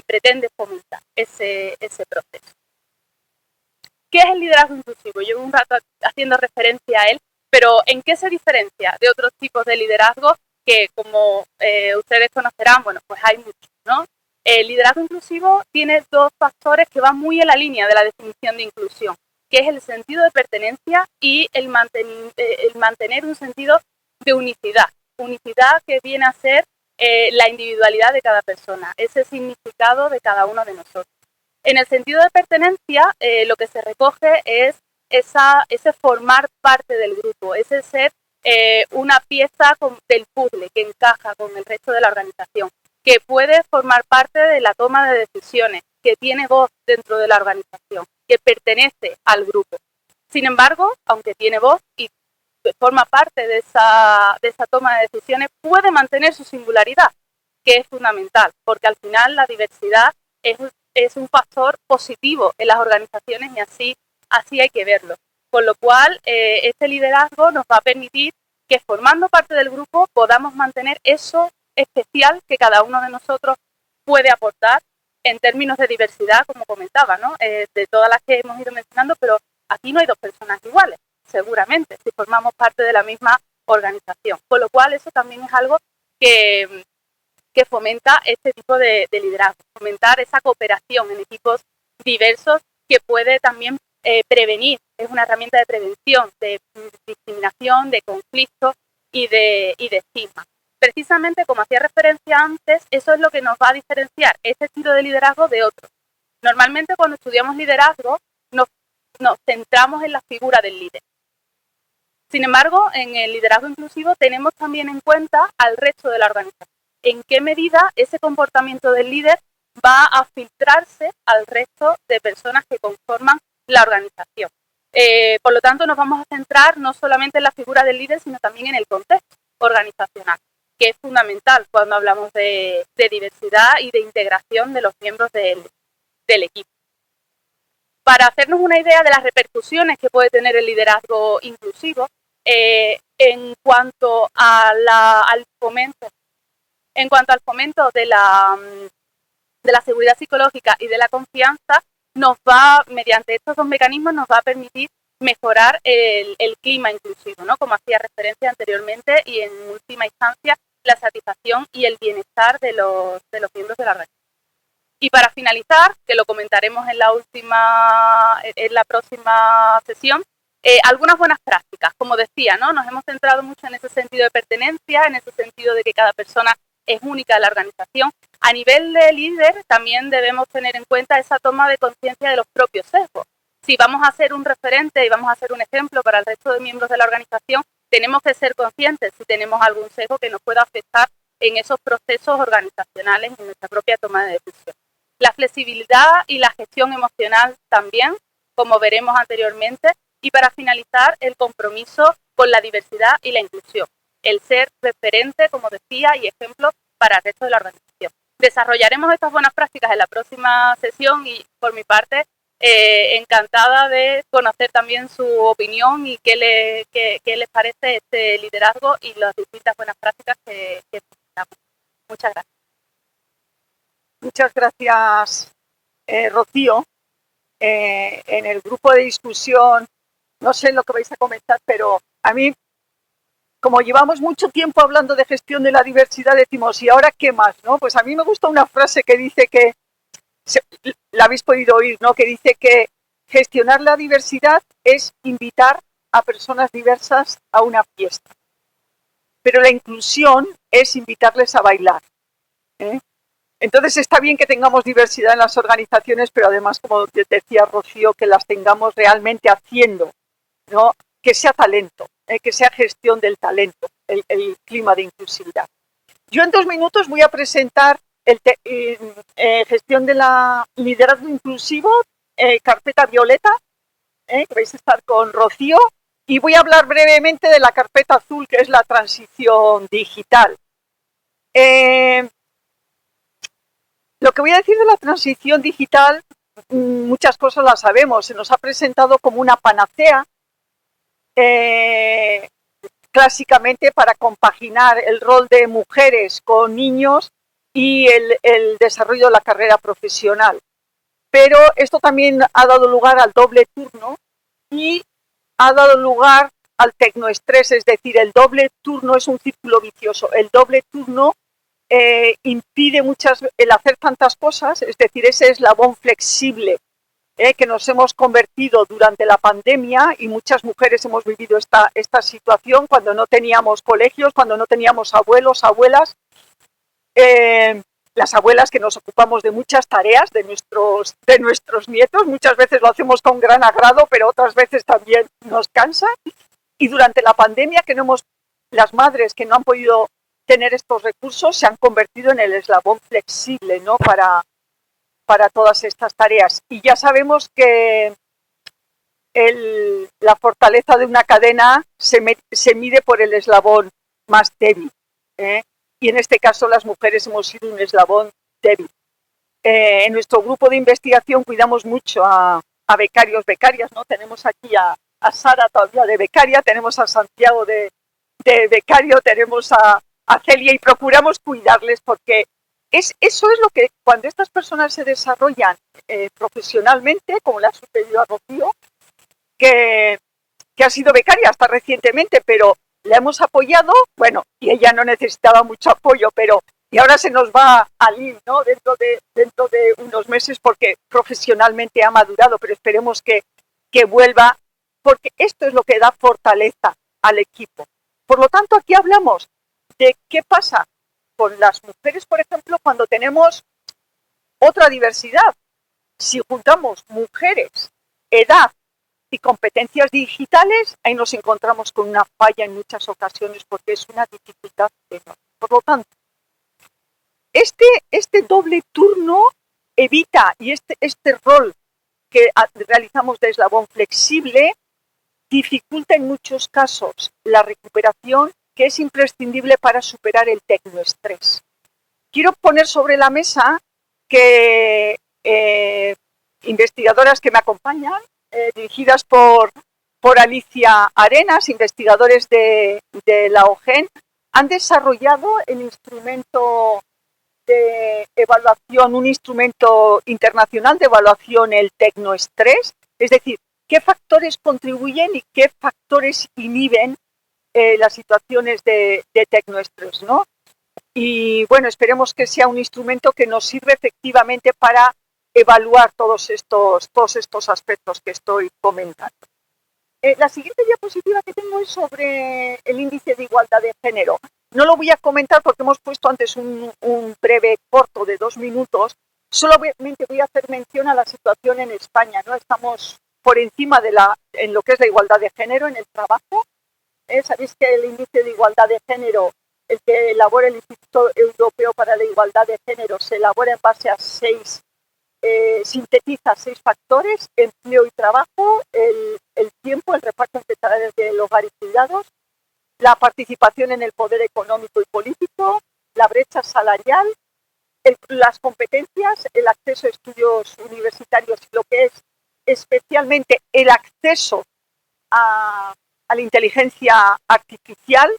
pretende fomentar ese proceso. ¿Qué es el liderazgo inclusivo? Llevo un rato haciendo referencia a él, pero ¿en qué se diferencia de otros tipos de liderazgo que, como ustedes conocerán, bueno, pues hay muchos, ¿no? El liderazgo inclusivo tiene dos factores que van muy en la línea de la definición de inclusión, que es el sentido de pertenencia y el mantener un sentido de unicidad. Unicidad que viene a ser la individualidad de cada persona, ese significado de cada uno de nosotros. En el sentido de pertenencia, lo que se recoge es ese formar parte del grupo, ese ser una pieza del puzzle que encaja con el resto de la organización, que puede formar parte de la toma de decisiones, que tiene voz dentro de la organización, que pertenece al grupo. Sin embargo, aunque tiene voz y forma parte de esa toma de decisiones, puede mantener su singularidad, que es fundamental, porque al final la diversidad es un factor positivo en las organizaciones y así hay que verlo. Con lo cual, este liderazgo nos va a permitir que formando parte del grupo podamos mantener eso especial que cada uno de nosotros puede aportar en términos de diversidad, como comentaba, ¿no? De todas las que hemos ido mencionando, pero aquí no hay dos personas iguales, seguramente, si formamos parte de la misma organización. Con lo cual, eso también es algo que fomenta este tipo de liderazgo, fomentar esa cooperación en equipos diversos que puede también prevenir, es una herramienta de prevención, de discriminación, de conflicto y de estigma. Precisamente, como hacía referencia antes, eso es lo que nos va a diferenciar este estilo de liderazgo de otros. Normalmente cuando estudiamos liderazgo nos centramos en la figura del líder. Sin embargo, en el liderazgo inclusivo tenemos también en cuenta al resto de la organización. En qué medida ese comportamiento del líder va a filtrarse al resto de personas que conforman la organización. Por lo tanto, nos vamos a centrar no solamente en la figura del líder, sino también en el contexto organizacional, que es fundamental cuando hablamos de diversidad y de integración de los miembros del equipo. Para hacernos una idea de las repercusiones que puede tener el liderazgo inclusivo, en cuanto al fomento de la seguridad psicológica y de la confianza, mediante estos dos mecanismos nos va a permitir mejorar el clima inclusivo, ¿no? Como hacía referencia anteriormente, y en última instancia la satisfacción y el bienestar de los miembros de la red. Y para finalizar, que lo comentaremos en la próxima sesión, algunas buenas prácticas. Como decía, ¿no? Nos hemos centrado mucho en ese sentido de pertenencia, en ese sentido de que cada persona es única en la organización. A nivel de líder, también debemos tener en cuenta esa toma de conciencia de los propios sesgos. Si vamos a ser un referente y vamos a ser un ejemplo para el resto de miembros de la organización, tenemos que ser conscientes si tenemos algún sesgo que nos pueda afectar en esos procesos organizacionales y en nuestra propia toma de decisión. La flexibilidad y la gestión emocional también, como veremos anteriormente, y para finalizar, el compromiso con la diversidad y la inclusión, el ser referente, como decía, y ejemplo para el resto de la organización. Desarrollaremos estas buenas prácticas en la próxima sesión y, por mi parte, encantada de conocer también su opinión y qué les parece este liderazgo y las distintas buenas prácticas que presentamos. Muchas gracias. Muchas gracias, Rocío. En el grupo de discusión, no sé lo que vais a comentar, pero a mí, como llevamos mucho tiempo hablando de gestión de la diversidad, decimos, ¿y ahora qué más? ¿No? Pues a mí me gusta una frase que dice que, la habéis podido oír, ¿no? Que dice que gestionar la diversidad es invitar a personas diversas a una fiesta. Pero la inclusión es invitarles a bailar. Entonces está bien que tengamos diversidad en las organizaciones, pero además, como decía Rocío, que las tengamos realmente haciendo, ¿no? Que sea talento, que sea gestión del talento, el clima de inclusividad. Yo en 2 minutos voy a presentar gestión de la liderazgo inclusivo, carpeta violeta, que vais a estar con Rocío, y voy a hablar brevemente de la carpeta azul, que es la transición digital. Lo que voy a decir de la transición digital, muchas cosas las sabemos, se nos ha presentado como una panacea, clásicamente para compaginar el rol de mujeres con niños y el desarrollo de la carrera profesional. pero esto también ha dado lugar al doble turno y ha dado lugar al tecnoestrés, es decir, el doble turno es un círculo vicioso. El doble turno impide el hacer tantas cosas, es decir, ese eslabón flexible que nos hemos convertido durante la pandemia, y muchas mujeres hemos vivido esta situación cuando no teníamos colegios, cuando no teníamos abuelos, abuelas. Las abuelas que nos ocupamos de muchas tareas de nuestros nietos, muchas veces lo hacemos con gran agrado, pero otras veces también nos cansa. Y durante la pandemia las madres que no han podido tener estos recursos se han convertido en el eslabón flexible, ¿no? para todas estas tareas. Y ya sabemos que la fortaleza de una cadena se mide por el eslabón más débil, y en este caso las mujeres hemos sido un eslabón débil. En nuestro grupo de investigación cuidamos mucho a becarios, becarias, ¿no? Tenemos aquí a Sara todavía de becaria, tenemos a Santiago de becario, tenemos a Celia, y procuramos cuidarles porque eso es lo que, cuando estas personas se desarrollan profesionalmente, como le ha sucedido a Rocío, que ha sido becaria hasta recientemente, pero la hemos apoyado, bueno, y ella no necesitaba mucho apoyo, y ahora se nos va a ir, ¿no? Dentro de unos meses, porque profesionalmente ha madurado, pero esperemos que vuelva, porque esto es lo que da fortaleza al equipo. Por lo tanto, aquí hablamos de qué pasa con las mujeres, por ejemplo, cuando tenemos otra diversidad. Si juntamos mujeres, edad y competencias digitales, ahí nos encontramos con una falla en muchas ocasiones, porque es una dificultad enorme. Por lo tanto, este doble turno evita, y este rol que realizamos de eslabón flexible dificulta en muchos casos la recuperación, que es imprescindible para superar el tecnoestrés. Quiero poner sobre la mesa que investigadoras que me acompañan, dirigidas por Alicia Arenas, investigadores de la OGEN, han desarrollado el instrumento de evaluación, un instrumento internacional de evaluación, el tecnoestrés, es decir, qué factores contribuyen y qué factores inhiben las situaciones de tecnoestrés, ¿no? Y bueno, esperemos que sea un instrumento que nos sirva efectivamente para evaluar todos estos aspectos que estoy comentando. La siguiente diapositiva que tengo es sobre el índice de igualdad de género. No lo voy a comentar porque hemos puesto antes un breve corto de 2 minutos. Solamente voy a hacer mención a la situación en España, ¿no? Estamos por encima en lo que es la igualdad de género en el trabajo. Sabéis que el índice de igualdad de género, el que elabora el Instituto Europeo para la Igualdad de Género, se elabora en base a sintetiza 6 factores: empleo y trabajo, el tiempo, el reparto entre tareas del hogar y cuidados, la participación en el poder económico y político, la brecha salarial, las competencias, el acceso a estudios universitarios, lo que es especialmente el acceso a la inteligencia artificial,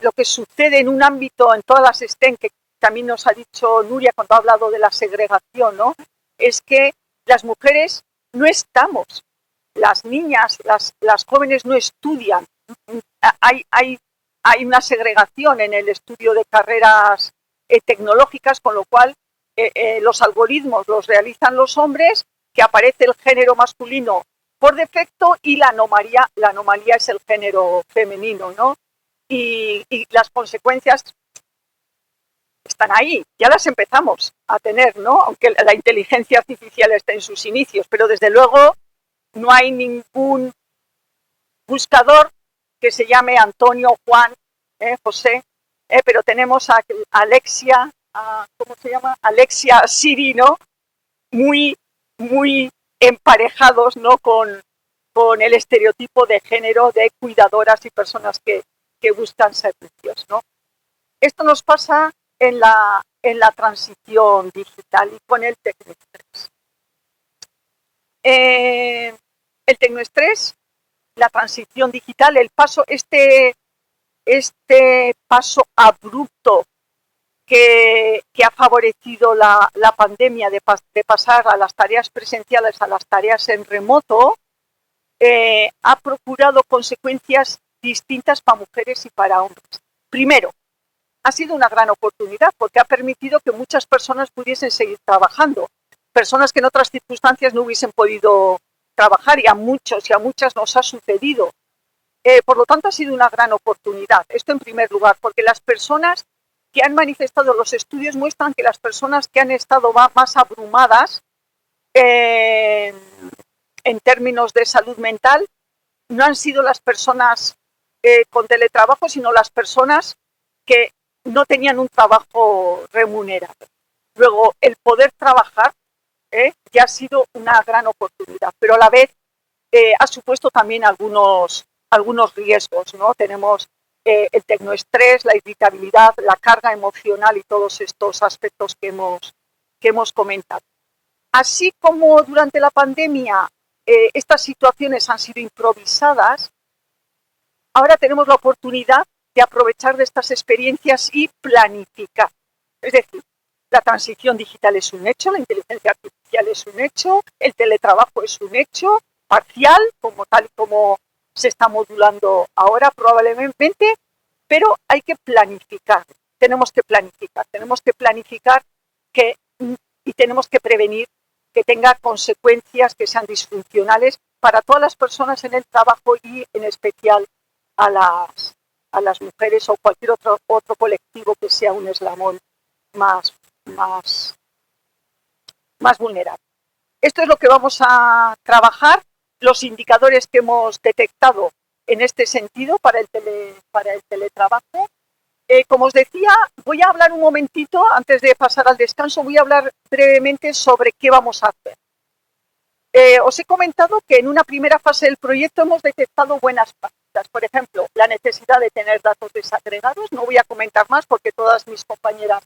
lo que sucede en un ámbito, en todas las STEM, que también nos ha dicho Nuria cuando ha hablado de la segregación, ¿no? Es que las mujeres no estamos, las niñas, las jóvenes no estudian. Hay una segregación en el estudio de carreras tecnológicas, con lo cual los algoritmos los realizan los hombres, que aparece el género masculino por defecto, y la anomalía es el género femenino, ¿no? Y las consecuencias están ahí, ya las empezamos a tener, ¿no? Aunque la inteligencia artificial está en sus inicios, pero desde luego no hay ningún buscador que se llame Antonio, Juan, José, pero tenemos a Alexia, ¿cómo se llama? Alexia, Siri, ¿no? Muy emparejados, ¿no? con el estereotipo de género de cuidadoras y personas que buscan servicios, ¿no? Esto nos pasa en la transición digital y con el tecnoestrés. El tecnoestrés, la transición digital, el paso, este paso abrupto que ha favorecido la pandemia de pasar a las tareas presenciales a las tareas en remoto, ha procurado consecuencias distintas para mujeres y para hombres. Primero, ha sido una gran oportunidad porque ha permitido que muchas personas pudiesen seguir trabajando, personas que en otras circunstancias no hubiesen podido trabajar, y a muchos y a muchas nos ha sucedido. Por lo tanto, ha sido una gran oportunidad. Esto en primer lugar, porque las personas que han manifestado, los estudios muestran que las personas que han estado más abrumadas en términos de salud mental no han sido las personas con teletrabajo, sino las personas que no tenían un trabajo remunerado. Luego, el poder trabajar ya ha sido una gran oportunidad, pero a la vez ha supuesto también algunos riesgos, ¿no? Tenemos el tecnoestrés, la irritabilidad, la carga emocional y todos estos aspectos que hemos comentado. Así como durante la pandemia estas situaciones han sido improvisadas, ahora tenemos la oportunidad de aprovechar de estas experiencias y planificar. Es decir, la transición digital es un hecho, la inteligencia artificial es un hecho, el teletrabajo es un hecho, parcial, tal y como se está modulando ahora probablemente, pero hay que planificar. Tenemos que planificar y tenemos que prevenir que tenga consecuencias que sean disfuncionales para todas las personas en el trabajo y en especial a las mujeres o cualquier otro colectivo que sea un eslabón más vulnerable. Esto es lo que vamos a trabajar, los indicadores que hemos detectado en este sentido para el teletrabajo. Como os decía, voy a hablar un momentito, antes de pasar al descanso, voy a hablar brevemente sobre qué vamos a hacer. Os he comentado que en una primera fase del proyecto hemos detectado buenas prácticas. Por ejemplo, la necesidad de tener datos desagregados. No voy a comentar más porque todas mis compañeras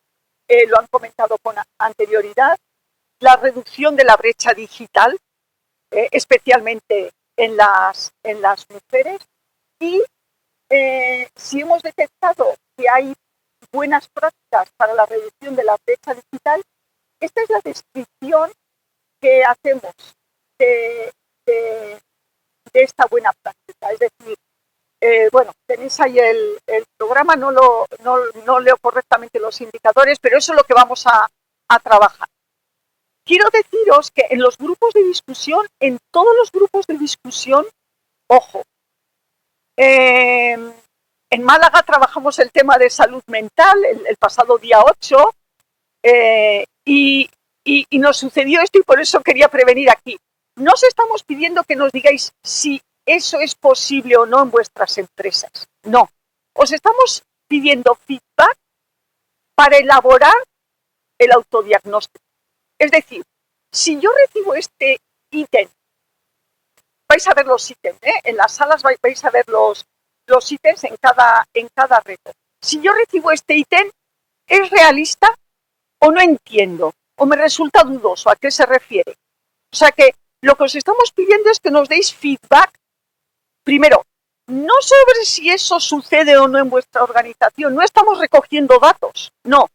lo han comentado con anterioridad. La reducción de la brecha digital, especialmente en las mujeres. Y si hemos detectado que hay buenas prácticas para la reducción de la brecha digital, esta es la descripción que hacemos de esta buena práctica. Es decir, tenéis ahí el programa, no leo correctamente los indicadores, pero eso es lo que vamos a trabajar. Quiero deciros que en los grupos de discusión, en todos los grupos de discusión, ojo, en Málaga trabajamos el tema de salud mental el pasado día 8 y nos sucedió esto y por eso quería prevenir aquí. No os estamos pidiendo que nos digáis si eso es posible o no en vuestras empresas. No, os estamos pidiendo feedback para elaborar el autodiagnóstico. Es decir, si yo recibo este ítem, vais a ver los ítems, en las salas vais a ver los ítems en cada reto. Si yo recibo este ítem, ¿es realista o no entiendo? ¿O me resulta dudoso? ¿A qué se refiere? O sea que lo que os estamos pidiendo es que nos deis feedback, primero, no sobre si eso sucede o no en vuestra organización, no estamos recogiendo datos, no.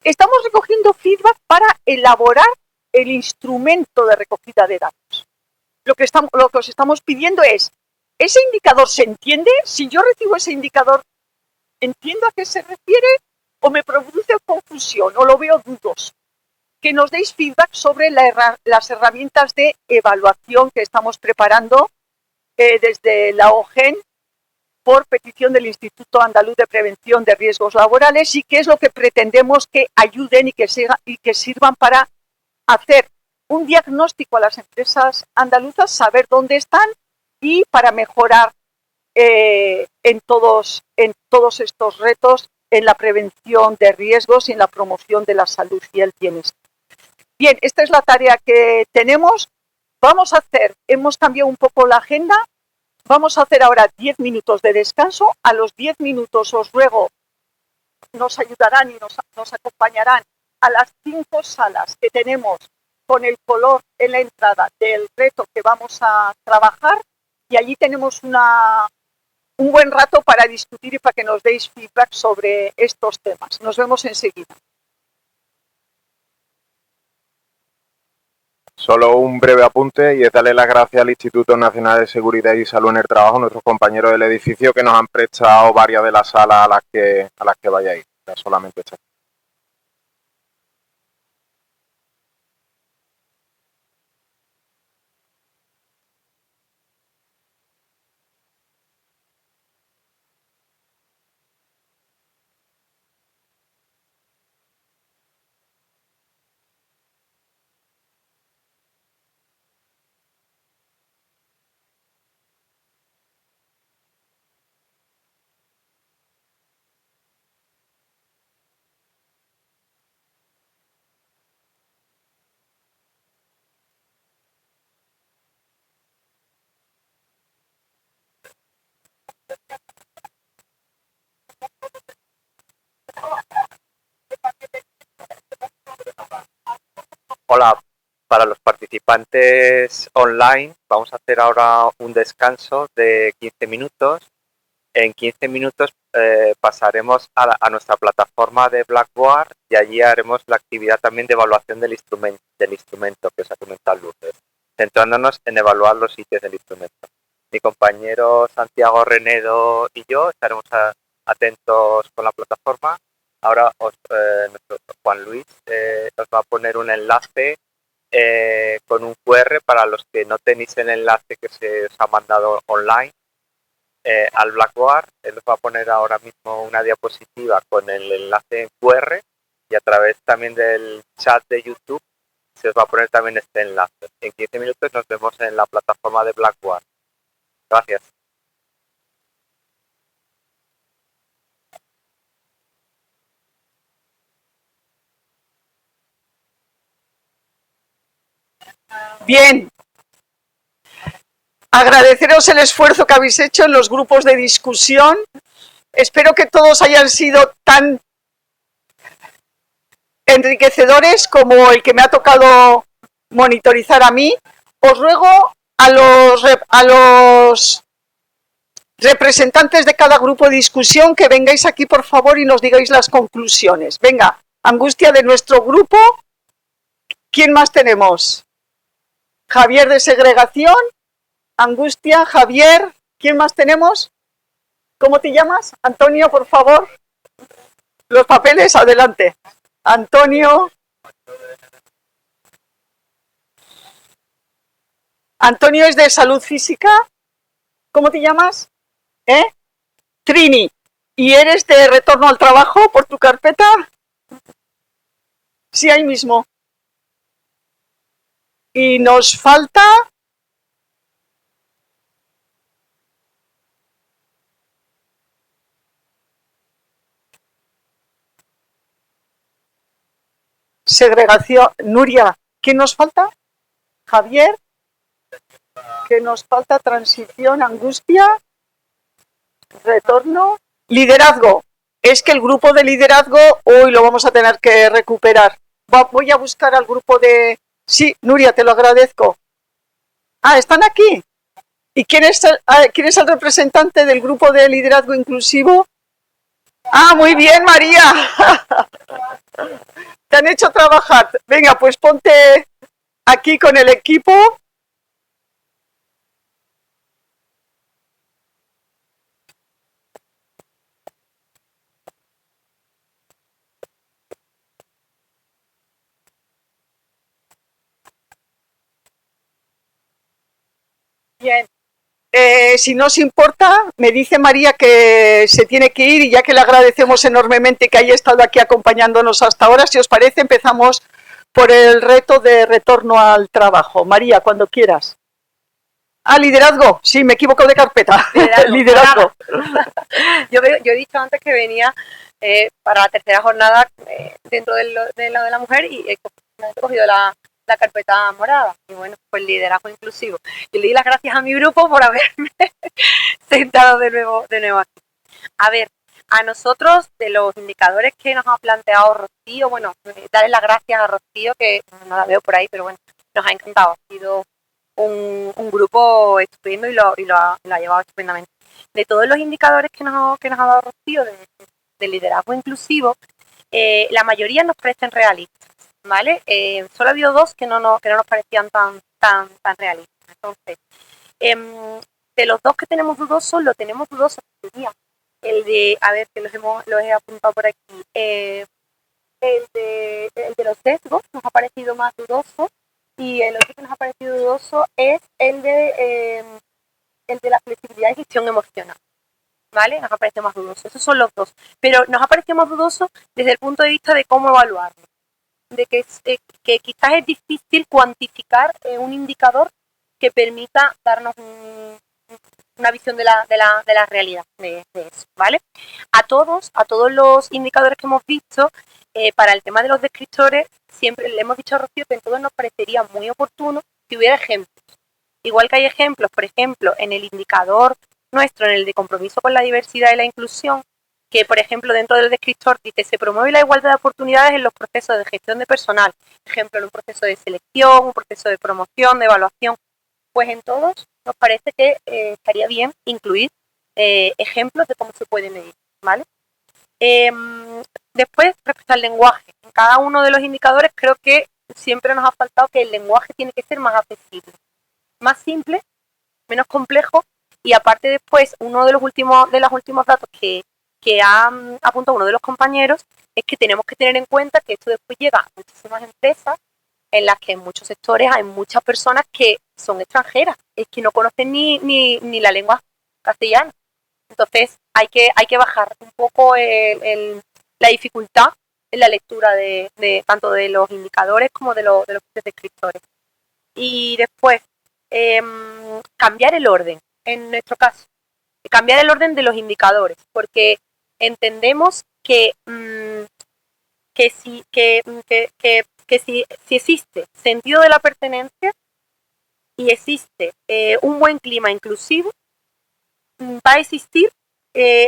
Estamos recogiendo feedback para elaborar el instrumento de recogida de datos. Lo que os estamos pidiendo es, ¿ese indicador se entiende? Si yo recibo ese indicador, ¿entiendo a qué se refiere o me produce confusión o lo veo dudoso? Que nos deis feedback sobre las herramientas de evaluación que estamos preparando desde la OGEN por petición del Instituto Andaluz de Prevención de Riesgos Laborales y qué es lo que pretendemos que ayuden y que sirvan para hacer un diagnóstico a las empresas andaluzas, saber dónde están y para mejorar en todos estos retos en la prevención de riesgos y en la promoción de la salud y el bienestar. Bien, esta es la tarea que tenemos. Hemos cambiado un poco la agenda. Vamos a hacer ahora 10 minutos de descanso. A los 10 minutos os ruego, nos ayudarán y nos acompañarán a las 5 salas que tenemos con el color en la entrada del reto que vamos a trabajar y allí tenemos un buen rato para discutir y para que nos deis feedback sobre estos temas. Nos vemos enseguida. Solo un breve apunte y es darle las gracias al Instituto Nacional de Seguridad y Salud en el Trabajo, nuestros compañeros del edificio que nos han prestado varias de las salas a las que vayáis. Solamente esta. Hola, para los participantes online vamos a hacer ahora un descanso de 15 minutos. En 15 minutos pasaremos a nuestra plataforma de Blackboard y allí haremos la actividad también de evaluación del instrumento que os ha comentado Lourdes, centrándonos en evaluar los sitios del instrumento. Mi compañero Santiago Renedo y yo estaremos atentos con la plataforma. Ahora nuestro Juan Luis os va a poner un enlace con un QR para los que no tenéis el enlace que se os ha mandado online al Blackboard. Él os va a poner ahora mismo una diapositiva con el enlace en QR y a través también del chat de YouTube se os va a poner también este enlace. En 15 minutos nos vemos en la plataforma de Blackboard. Gracias. Bien. Agradeceros el esfuerzo que habéis hecho en los grupos de discusión. Espero que todos hayan sido tan enriquecedores como el que me ha tocado monitorizar a mí. Os ruego a los representantes de cada grupo de discusión que vengáis aquí, por favor, y nos digáis las conclusiones. Venga, Angustia de nuestro grupo. ¿Quién más tenemos? Javier de segregación. Angustia, Javier. ¿Quién más tenemos? ¿Cómo te llamas? Antonio, por favor. Los papeles, adelante. Antonio. Antonio es de salud física. ¿Cómo te llamas? Trini. ¿Y eres de retorno al trabajo por tu carpeta? Sí, ahí mismo. Y nos falta... segregación. Nuria, ¿qué nos falta? Javier, ¿qué nos falta? Transición, angustia, retorno, liderazgo. Es que el grupo de liderazgo hoy lo vamos a tener que recuperar. Voy a buscar al grupo de... Sí, Nuria, te lo agradezco. Ah, ¿están aquí? ¿Y quién es el representante del grupo de liderazgo inclusivo? Ah, muy bien, María. Te han hecho trabajar. Venga, pues ponte aquí con el equipo. Bien. Si no os importa, me dice María que se tiene que ir y ya que le agradecemos enormemente que haya estado aquí acompañándonos hasta ahora, si os parece, empezamos por el reto de retorno al trabajo. María, cuando quieras. Ah, liderazgo. Sí, me equivoco de carpeta. Liderazgo. Yo he dicho antes que venía para la tercera jornada dentro de lo de la mujer y he cogido la carpeta morada. Y bueno, pues liderazgo inclusivo. Y le di las gracias a mi grupo por haberme sentado de nuevo aquí. A ver, a nosotros, de los indicadores que nos ha planteado Rocío, bueno, darle las gracias a Rocío, que no la veo por ahí, pero bueno, nos ha encantado. Ha sido un grupo estupendo y lo ha llevado estupendamente. De todos los indicadores que nos ha dado Rocío de liderazgo inclusivo, la mayoría nos parecen realistas. ¿vale? Solo ha habido dos que no nos parecían tan realistas. Entonces, de los dos que tenemos dudosos, lo tenemos dudoso. El de, a ver, que los he apuntado por aquí. El de los sesgos nos ha parecido más dudoso, y el otro que nos ha parecido dudoso es el de la flexibilidad y gestión emocional, ¿vale? Nos ha parecido más dudoso. Esos son los dos. Pero nos ha parecido más dudoso desde el punto de vista de cómo evaluarlo. De que quizás es difícil cuantificar un indicador que permita darnos una visión de la realidad de eso, ¿vale? A todos los indicadores que hemos visto, para el tema de los descriptores, siempre le hemos dicho a Rocío que en todos nos parecería muy oportuno que hubiera ejemplos. Igual que hay ejemplos, por ejemplo, en el indicador nuestro, en el de compromiso con la diversidad y la inclusión, que, por ejemplo, dentro del descriptor dice: se promueve la igualdad de oportunidades en los procesos de gestión de personal. Por ejemplo, en un proceso de selección, un proceso de promoción, de evaluación. Pues en todos nos parece que estaría bien incluir ejemplos de cómo se puede medir, ¿vale? Después, respecto al lenguaje, en cada uno de los indicadores creo que siempre nos ha faltado que el lenguaje tiene que ser más accesible, más simple, menos complejo, y aparte después, uno de los últimos datos que ha apuntado uno de los compañeros es que tenemos que tener en cuenta que esto después llega a muchísimas empresas en las que en muchos sectores hay muchas personas que son extranjeras, es que no conocen ni la lengua castellana. Entonces hay que bajar un poco la dificultad en la lectura de tanto de los indicadores como de los descriptores. Y después, cambiar el orden, en nuestro caso, cambiar el orden de los indicadores, porque entendemos que si existe sentido de la pertenencia y existe un buen clima inclusivo, va a existir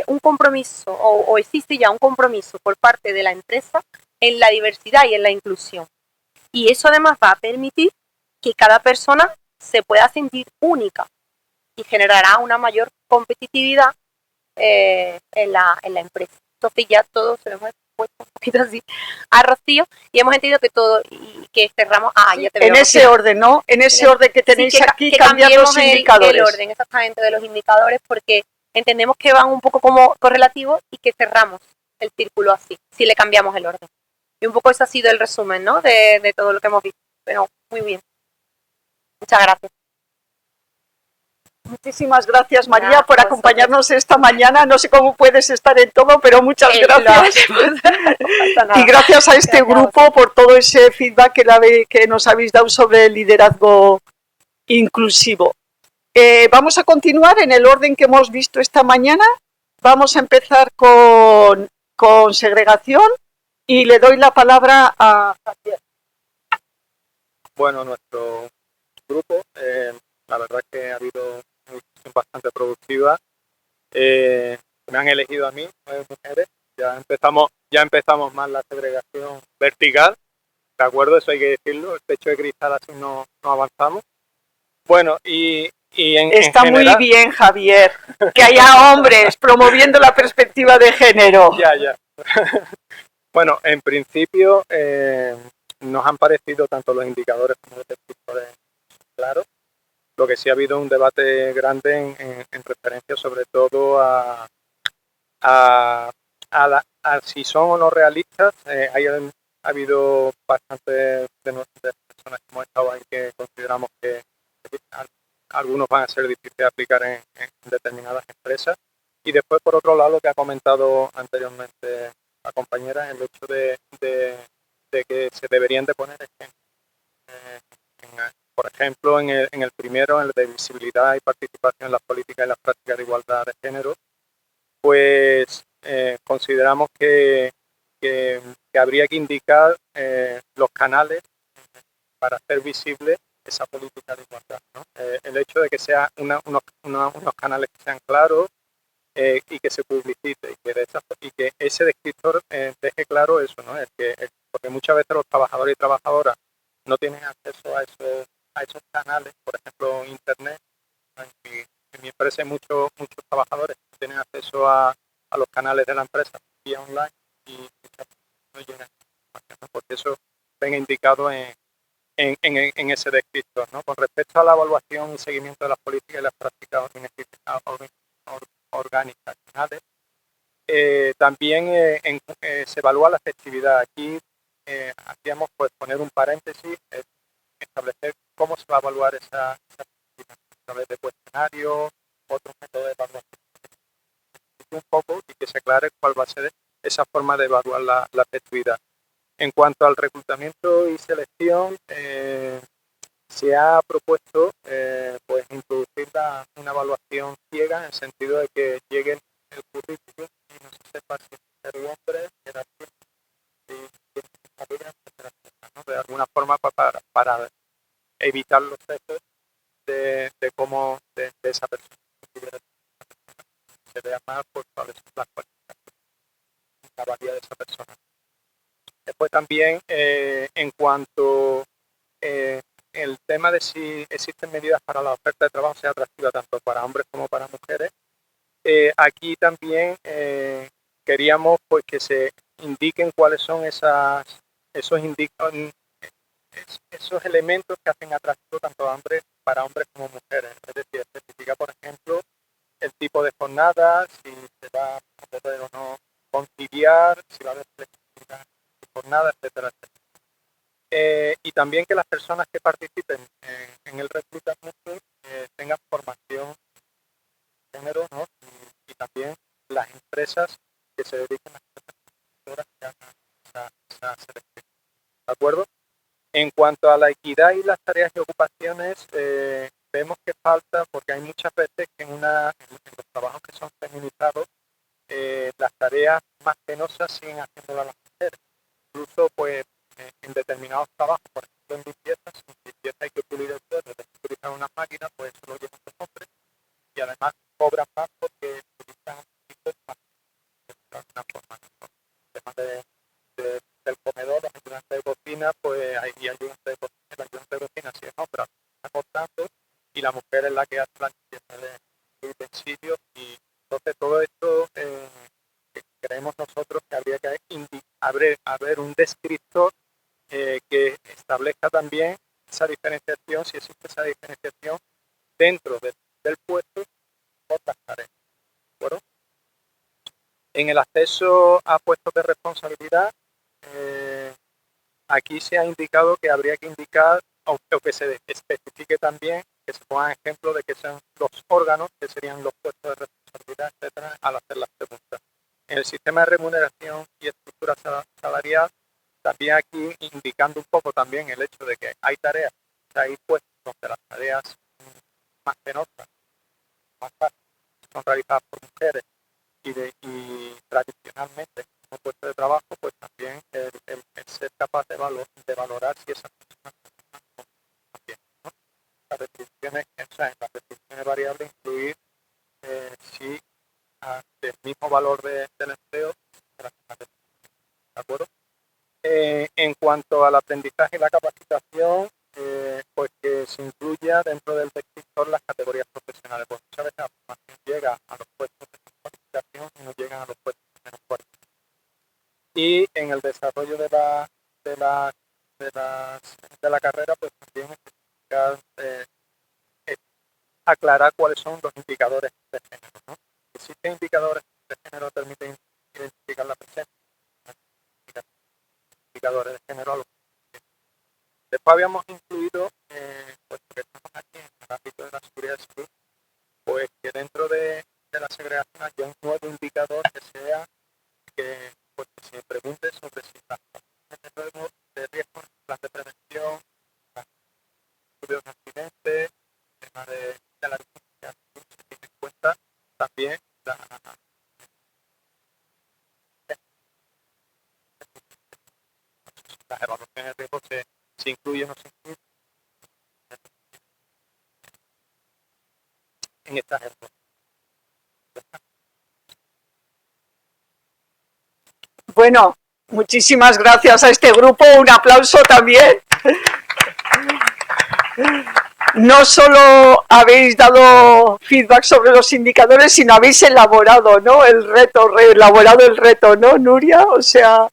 un compromiso, o existe ya un compromiso por parte de la empresa en la diversidad y en la inclusión. Y eso además va a permitir que cada persona se pueda sentir única y generará una mayor competitividad en la empresa. Entonces ya todos se lo hemos puesto un poquito así a Rocío y hemos entendido que todo, y que cerramos. Ya te veo, en ese orden, ¿no? En ese orden que tenéis sí, aquí, cambiar los indicadores. El orden exactamente de los indicadores, porque entendemos que van un poco como correlativos y que cerramos el círculo así, si le cambiamos el orden. Y un poco ese ha sido el resumen, ¿no? De todo lo que hemos visto. Pero muy bien. Muchas gracias. Muchísimas gracias, María, por acompañarnos esta mañana. No sé cómo puedes estar en todo, pero muchas gracias. Y gracias a este grupo por todo ese feedback que nos habéis dado sobre el liderazgo inclusivo. Vamos a continuar en el orden que hemos visto esta mañana. Vamos a empezar con segregación y le doy la palabra a Javier. Bueno, nuestro grupo, la verdad es que ha habido una discusión bastante productiva. Me han elegido a mí, 9 mujeres. Ya empezamos más la segregación vertical, ¿de acuerdo? Eso hay que decirlo. El techo de cristal así no avanzamos. Bueno, Está en general, muy bien, Javier, que haya hombres promoviendo la perspectiva de género. Ya. Bueno, en principio nos han parecido tanto los indicadores como los descriptores claros. Lo que sí ha habido un debate grande en referencia sobre todo a si son o no realistas. Ha habido bastantes de nuestras personas que hemos estado ahí que consideramos que algunos van a ser difíciles de aplicar en determinadas empresas. Y después, por otro lado, lo que ha comentado anteriormente la compañera, el hecho de que se deberían de poner ejemplos. Por ejemplo, en el primero, en el de visibilidad y participación en las políticas y las prácticas de igualdad de género, pues consideramos que habría que indicar los canales para hacer visible esa política de igualdad, ¿no? El hecho de que sean unos canales que sean claros y que se publicite y que ese descriptor deje claro eso, ¿no? Porque muchas veces los trabajadores y trabajadoras no tienen acceso a esos canales, por ejemplo, Internet. En mi empresa hay muchos trabajadores que tienen acceso a los canales de la empresa vía online y no llegan a información, porque eso venga indicado en ese descriptor, ¿no? Con respecto a la evaluación y seguimiento de las políticas y las prácticas organizacionales, también se evalúa la efectividad. Aquí hacíamos pues poner un paréntesis, establecer cómo se va a evaluar esa efectividad a través de cuestionarios, otros métodos de evaluación, un poco, y que se aclare cuál va a ser esa forma de evaluar la efectividad. En cuanto al reclutamiento y selección, se ha propuesto pues introducir una evaluación ciega, en el sentido de que llegue el currículum y no se sepa si es mujer u hombre, ¿no? De alguna forma para evitar los efectos de cómo de esa persona se vea más por cuáles son las cualificaciones, la valía de esa persona. Después también, en cuanto el tema de si existen medidas para la oferta de trabajo sea atractiva tanto para hombres como para mujeres, aquí también queríamos pues que se indiquen cuáles son esos elementos que hacen atractivo tanto para hombres como mujeres. Es decir, especifica, por ejemplo, el tipo de jornada, si se va a poder o no conciliar, si va a haber flexibilidad de jornada, etcétera, etcétera. Y también que las personas que participen en el reclutamiento tengan formación de género, ¿no? Y también las empresas que se dediquen a que hagan esa selección. ¿De acuerdo? En cuanto a la equidad y las tareas y ocupaciones, vemos que falta, porque hay muchas veces que en los trabajos que son feminizados, las tareas más penosas siguen haciéndolas las mujeres. Incluso, pues, en determinados trabajos, por ejemplo, en limpieza, si en limpieza hay que pulir el suelo, hay que utilizar una máquina, pues eso lo llevan los hombres, y además cobran más porque utilizan más de alguna forma. El tema del comedor, los ayudantes de cocina, pues hay ayudantes de cocina, el ayudante de cocina si es hombre, está cortando, y la mujer es la que hace la limpieza de utensilios, y entonces todo esto creemos nosotros que habría que haber un descriptor que establezca también esa diferenciación, si existe esa diferenciación dentro del puesto por las tareas. ¿De acuerdo? En el acceso a puestos de responsabilidad, aquí se ha indicado que habría que indicar, o que se especifique también, que se pongan ejemplos de que sean los órganos, que serían los puestos de responsabilidad, etcétera, al hacer las preguntas. En el sistema de remuneración y estructura salarial, también aquí indicando un poco también el hecho de que hay tareas, hay puestos donde las tareas más penosas, más fáciles, son realizadas por mujeres y tradicionalmente como puesto de trabajo, pues también el ser capaz de valorar si esas personas también, ¿no? Las restricciones, en las restricciones variables incluir si el mismo valor del empleo, ¿de acuerdo? En cuanto al aprendizaje y la capacitación, pues que se incluya dentro del descriptor las categorías profesionales, porque muchas veces la formación llega a los puestos de cualificación y no llegan a los puestos de menos cualificación. Y en el desarrollo de la carrera, pues también aclarar cuáles son los indicadores de género, ¿no? Existen indicadores de género que permiten identificar la presencia, indicadores de género a los que después habíamos incluido, pues porque estamos aquí en el ámbito de la seguridad de salud, pues que dentro de la segregación haya un nuevo indicador que sea que pues que se pregunte sobre si las situaciones de riesgo, plan de prevención, estudios de accidentes, el tema de la distancia, se tiene en cuenta también las evaluaciones de riesgo se incluyen o no se incluyen en estas evaluaciones. Bueno, muchísimas gracias a este grupo, un aplauso también. No solo habéis dado feedback sobre los indicadores, sino habéis elaborado, ¿no? Elaborado el reto, ¿no, Nuria? O sea,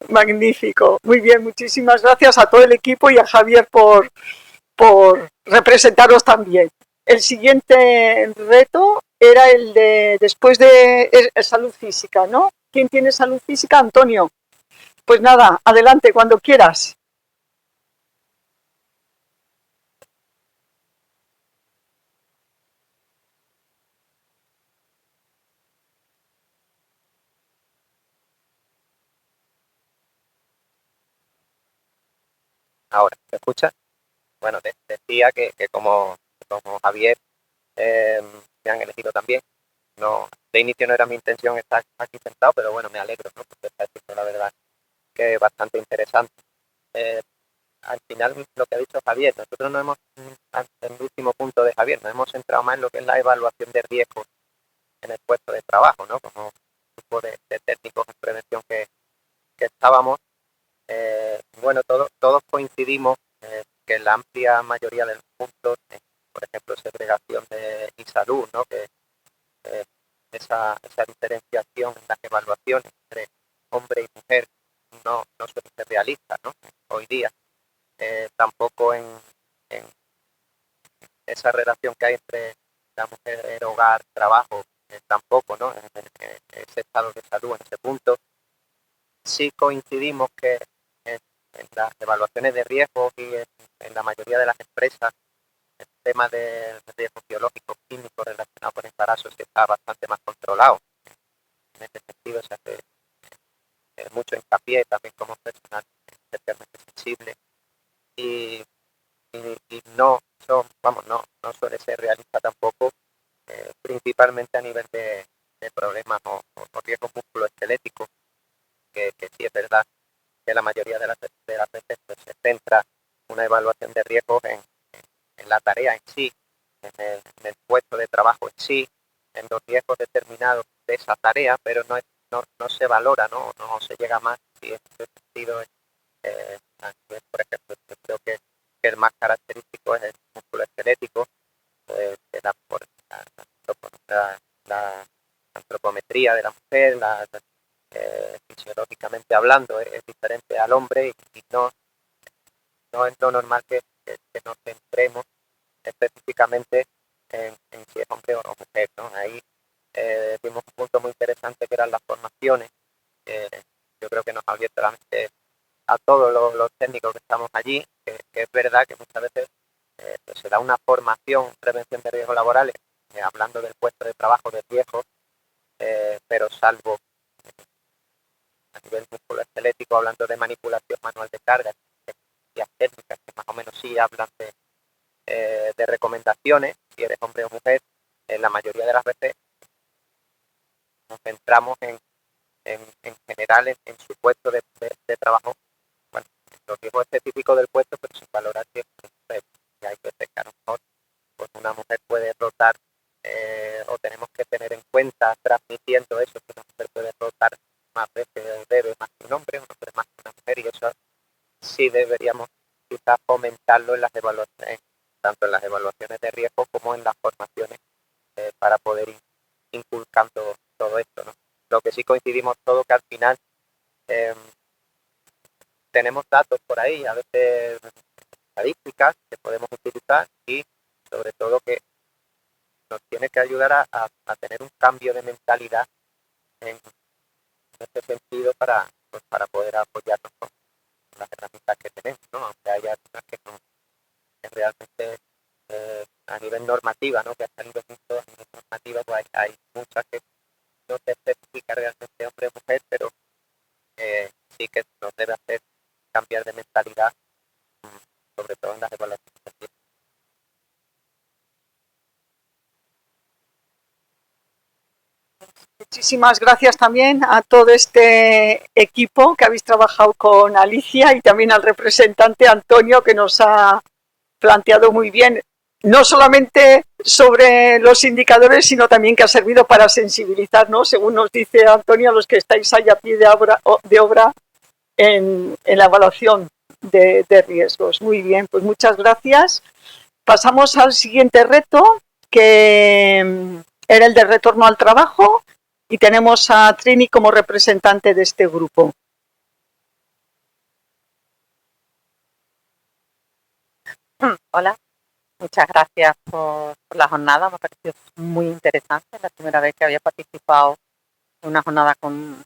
Magnífico. Muy bien, muchísimas gracias a todo el equipo y a Javier por representaros también. El siguiente reto era el de después de salud física, ¿no? ¿Quién tiene salud física? Antonio. Pues nada, adelante cuando quieras. Ahora, ¿me escuchas? Bueno, decía que como Javier me han elegido también. No, de inicio no era mi intención estar aquí sentado, pero bueno, me alegro, ¿no? Porque está escrito, la verdad, que es bastante interesante. Al final, lo que ha dicho Javier, nosotros no hemos, en el último punto de Javier, nos hemos centrado más en lo que es la evaluación de riesgos en el puesto de trabajo, ¿no? Como grupo de técnicos en prevención que estábamos. Bueno, todos coincidimos que la amplia mayoría de los puntos, por ejemplo, segregación y salud, ¿no? Que esa diferenciación en las evaluaciones entre hombre y mujer no suele ser realista, ¿no? Hoy día. Tampoco en esa relación que hay entre la mujer, hogar, trabajo, tampoco, ¿no? En ese estado de salud, en ese punto. Sí coincidimos que en las evaluaciones de riesgos y en la mayoría de las empresas el tema de riesgos biológicos, químicos relacionados con embarazos está bastante más controlado. En este sentido se hace mucho hincapié también como personal especialmente sensible y no suele ser realista tampoco, principalmente a nivel de problemas o riesgos musculoesqueléticos, que sí es verdad que la mayoría de las veces pues, se centra una evaluación de riesgos en la tarea en sí, en el puesto de trabajo en sí, en los riesgos determinados de esa tarea, pero no se valora, no se llega más. Y en ese sentido, por ejemplo, yo creo que el más característico es el músculo esquelético, que da por la antropometría de la mujer, fisiológicamente hablando, es diferente al hombre y no es lo normal que nos centremos específicamente en si es hombre o mujer, ¿no? Ahí vimos un punto muy interesante que eran las formaciones. Yo creo que nos ha abierto la mente a todos los técnicos que estamos allí, que es verdad que muchas veces pues se da una formación en prevención de riesgos laborales, hablando del puesto de trabajo de riesgos, pero salvo a nivel musculoesquelético, hablando de manipulación manual de carga, y técnicas que más o menos sí hablan de recomendaciones, si eres hombre o mujer, la mayoría de las veces nos centramos en general en su puesto de trabajo, bueno, los riesgos específicos del puesto, pero sin valorar que hay veces que a lo mejor pues una mujer puede rotar o tenemos que tener en cuenta transmitiendo eso, que una mujer puede rotar más veces debe más que un hombre más que una mujer, y eso sí deberíamos quizás fomentarlo en las evaluaciones, tanto en las evaluaciones de riesgo como en las formaciones, para poder ir inculcando todo esto, ¿no? Lo que sí coincidimos todos que al final tenemos datos por ahí, a veces estadísticas que podemos utilizar y sobre todo que nos tiene que ayudar a tener un cambio de mentalidad en este sentido para poder apoyarnos con las herramientas que tenemos, ¿no? Aunque haya algunas que no realmente a nivel normativa, ¿no? Que ha salido mucho a nivel normativa, pues hay muchas que no se especifica realmente hombre o mujer, pero sí que nos debe hacer cambiar de mentalidad, sobre todo en las evaluaciones. Muchísimas gracias también a todo este equipo que habéis trabajado con Alicia y también al representante Antonio, que nos ha planteado muy bien, no solamente sobre los indicadores, sino también que ha servido para sensibilizar, ¿no? Según nos dice Antonio, a los que estáis ahí a pie de obra en la evaluación de riesgos. Muy bien, pues muchas gracias. Pasamos al siguiente reto, que era el de retorno al trabajo, y tenemos a Trini como representante de este grupo. Hola, muchas gracias por la jornada, me ha parecido muy interesante, es la primera vez que había participado en una jornada con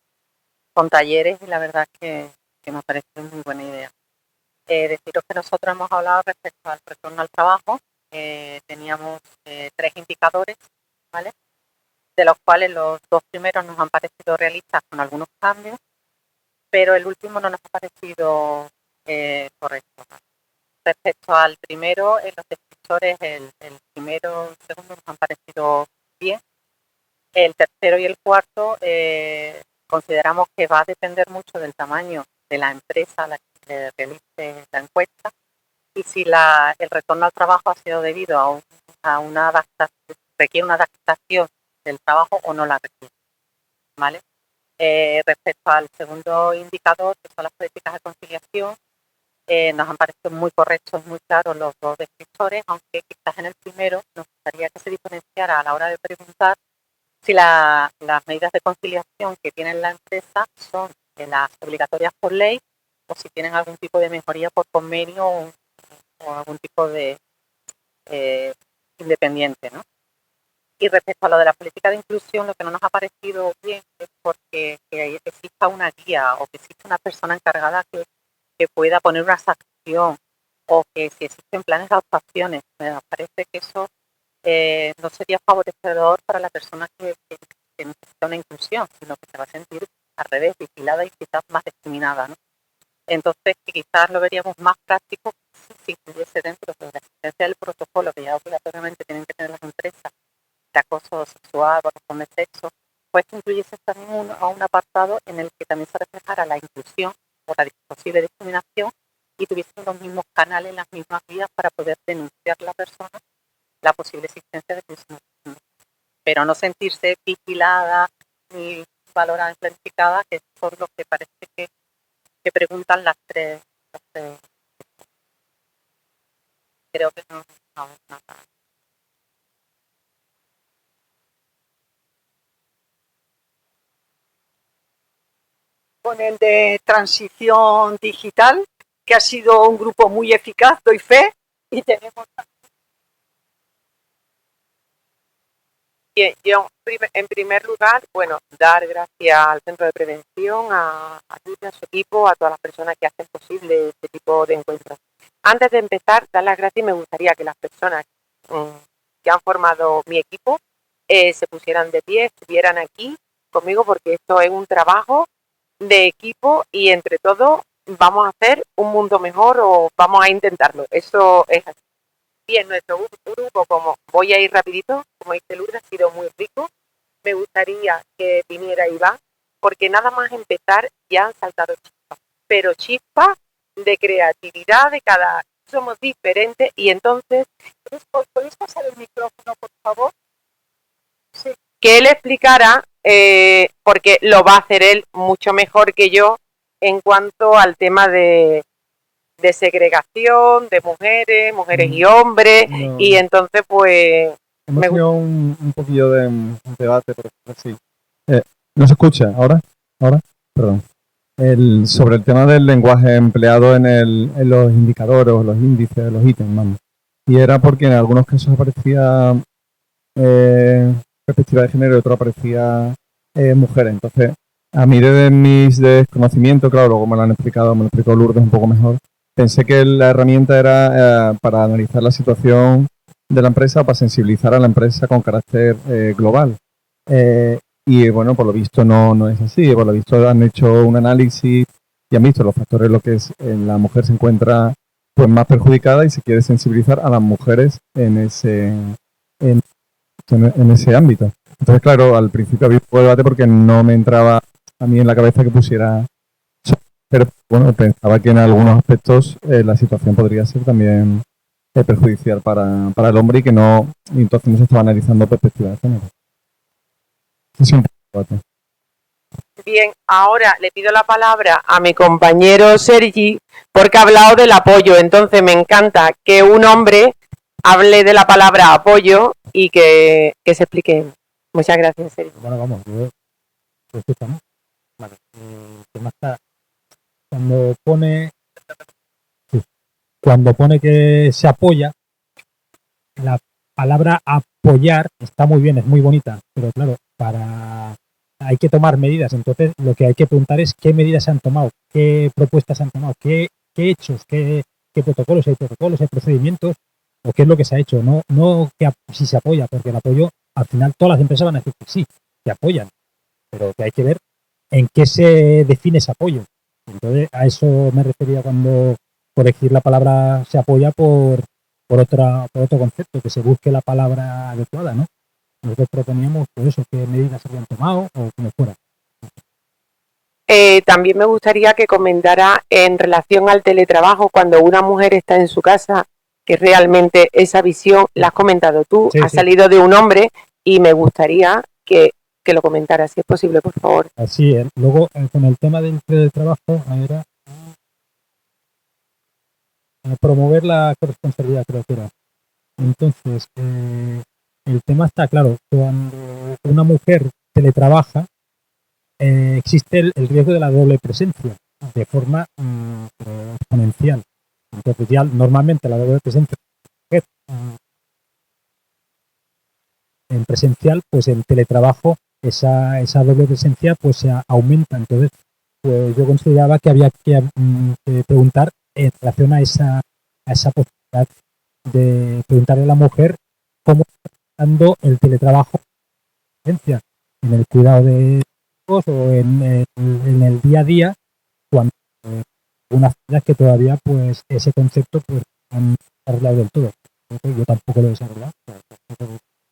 talleres y la verdad que me ha parecido muy buena idea. Deciros que nosotros hemos hablado respecto al retorno al trabajo, teníamos 3 indicadores, ¿vale? De los cuales los 2 primeros nos han parecido realistas con algunos cambios, pero el último no nos ha parecido correcto. Respecto al primero, los descriptores, el primero y el segundo nos han parecido bien. El tercero y el cuarto consideramos que va a depender mucho del tamaño de la empresa a la que se realice la encuesta y si el retorno al trabajo ha sido debido a una adaptación, requiere una adaptación del trabajo o no la requiere, ¿vale? Respecto al segundo indicador, que son las políticas de conciliación, nos han parecido muy correctos, muy claros los 2 descriptores, aunque quizás en el primero nos gustaría que se diferenciara a la hora de preguntar si las medidas de conciliación que tiene la empresa son las obligatorias por ley o si tienen algún tipo de mejoría por convenio o algún tipo de independiente, ¿no? Y respecto a lo de la política de inclusión, lo que no nos ha parecido bien es porque que exista una guía o que exista una persona encargada que pueda poner una sanción o que si existen planes de actuaciones. Me parece que eso no sería favorecedor para la persona que necesita una inclusión, sino que se va a sentir al revés, vigilada y quizás más discriminada, ¿no? Entonces, que quizás lo veríamos más práctico si estuviese dentro de la existencia del protocolo que ya obligatoriamente tienen que tener las empresas de acoso sexual o razón de sexo, pues que incluyese también a un apartado en el que también se reflejara la inclusión o la posible discriminación y tuviesen los mismos canales, las mismas vías para poder denunciar a la persona la posible existencia de discriminación, pero no sentirse vigilada ni valorada y planificada, que es por lo que parece que preguntan las tres. Creo que no nada. Con el de transición digital, que ha sido un grupo muy eficaz, doy fe, y tenemos... Bien, yo en primer lugar, bueno, dar gracias al Centro de Prevención, a Luis, a su equipo, a todas las personas que hacen posible este tipo de encuentros. Antes de empezar, dar las gracias y me gustaría que las personas que han formado mi equipo se pusieran de pie, estuvieran aquí conmigo, porque esto es un trabajo de equipo y entre todos vamos a hacer un mundo mejor o vamos a intentarlo. Eso es así. Bien, nuestro grupo, como voy a ir rapidito, como dice Lourdes, ha sido muy rico. Me gustaría que viniera Iván, porque nada más empezar ya han saltado chispas, pero chispas de creatividad, de cada... Somos diferentes y entonces... ¿Podéis pasar el micrófono, por favor? Sí. Que él explicara, porque lo va a hacer él mucho mejor que yo en cuanto al tema de segregación, de mujeres y hombres, no. Y entonces pues... Hemos tenido un poquillo de debate, pero sí. ¿No se escucha? ¿Ahora? Perdón. Sobre el tema del lenguaje empleado en los indicadores, los índices, los ítems, vamos. Y era porque en algunos casos aparecía perspectiva de género y otro aparecía mujeres. Entonces, a mí de mis desconocimientos, claro, luego me lo explicó Lourdes un poco mejor, pensé que la herramienta era para analizar la situación de la empresa, para sensibilizar a la empresa con carácter global. Y bueno, por lo visto no es así. Por lo visto han hecho un análisis y han visto los factores en los que la mujer se encuentra pues más perjudicada y se quiere sensibilizar a las mujeres en ese ámbito. Entonces, claro, al principio había un poco de debate porque no me entraba a mí en la cabeza que pusiera... Pero bueno, pensaba que en algunos aspectos la situación podría ser también perjudicial para el hombre y que no, y entonces no se estaba analizando perspectiva de género. Es un debate. Bien, ahora le pido la palabra a mi compañero Sergi porque ha hablado del apoyo. Entonces me encanta que un hombre hable de la palabra apoyo y que se explique. Muchas gracias, Sergi. Bueno, vamos, yo escuchamos. Vale, el tema está cuando pone... Sí. cuando pone que se apoya, la palabra apoyar está muy bien, es muy bonita, pero claro, hay que tomar medidas. Entonces, lo que hay que preguntar es qué medidas se han tomado, qué propuestas se han tomado, qué hechos, qué protocolos, hay procedimientos, o qué es lo que se ha hecho. No que si se apoya, porque el apoyo, al final todas las empresas van a decir que sí, que apoyan, pero que hay que ver en qué se define ese apoyo. Entonces, a eso me refería cuando corregir la palabra se apoya por otro concepto, que se busque la palabra adecuada, ¿no? Nosotros proponíamos por eso, qué medidas se habían tomado o como fuera. También me gustaría que comentara en relación al teletrabajo, cuando una mujer está en su casa, que realmente esa visión la has comentado tú, Sí, ha sí. salido de un hombre y me gustaría que lo comentara, si es posible, por favor. Así es. Luego, con el tema del teletrabajo, era promover la corresponsabilidad, creo que era. Entonces, el tema está claro, cuando una mujer teletrabaja, existe el riesgo de la doble presencia de forma exponencial. Entonces, ya normalmente la doble presencia en presencial, pues en teletrabajo esa doble presencia pues se aumenta. Entonces, pues yo consideraba que había que preguntar en relación a esa posibilidad de preguntarle a la mujer cómo está dando el teletrabajo en el cuidado de hijos o en el día a día, cuando unas cosas que todavía pues ese concepto pues han arreglado del todo. Entonces, yo tampoco lo he desarrollado,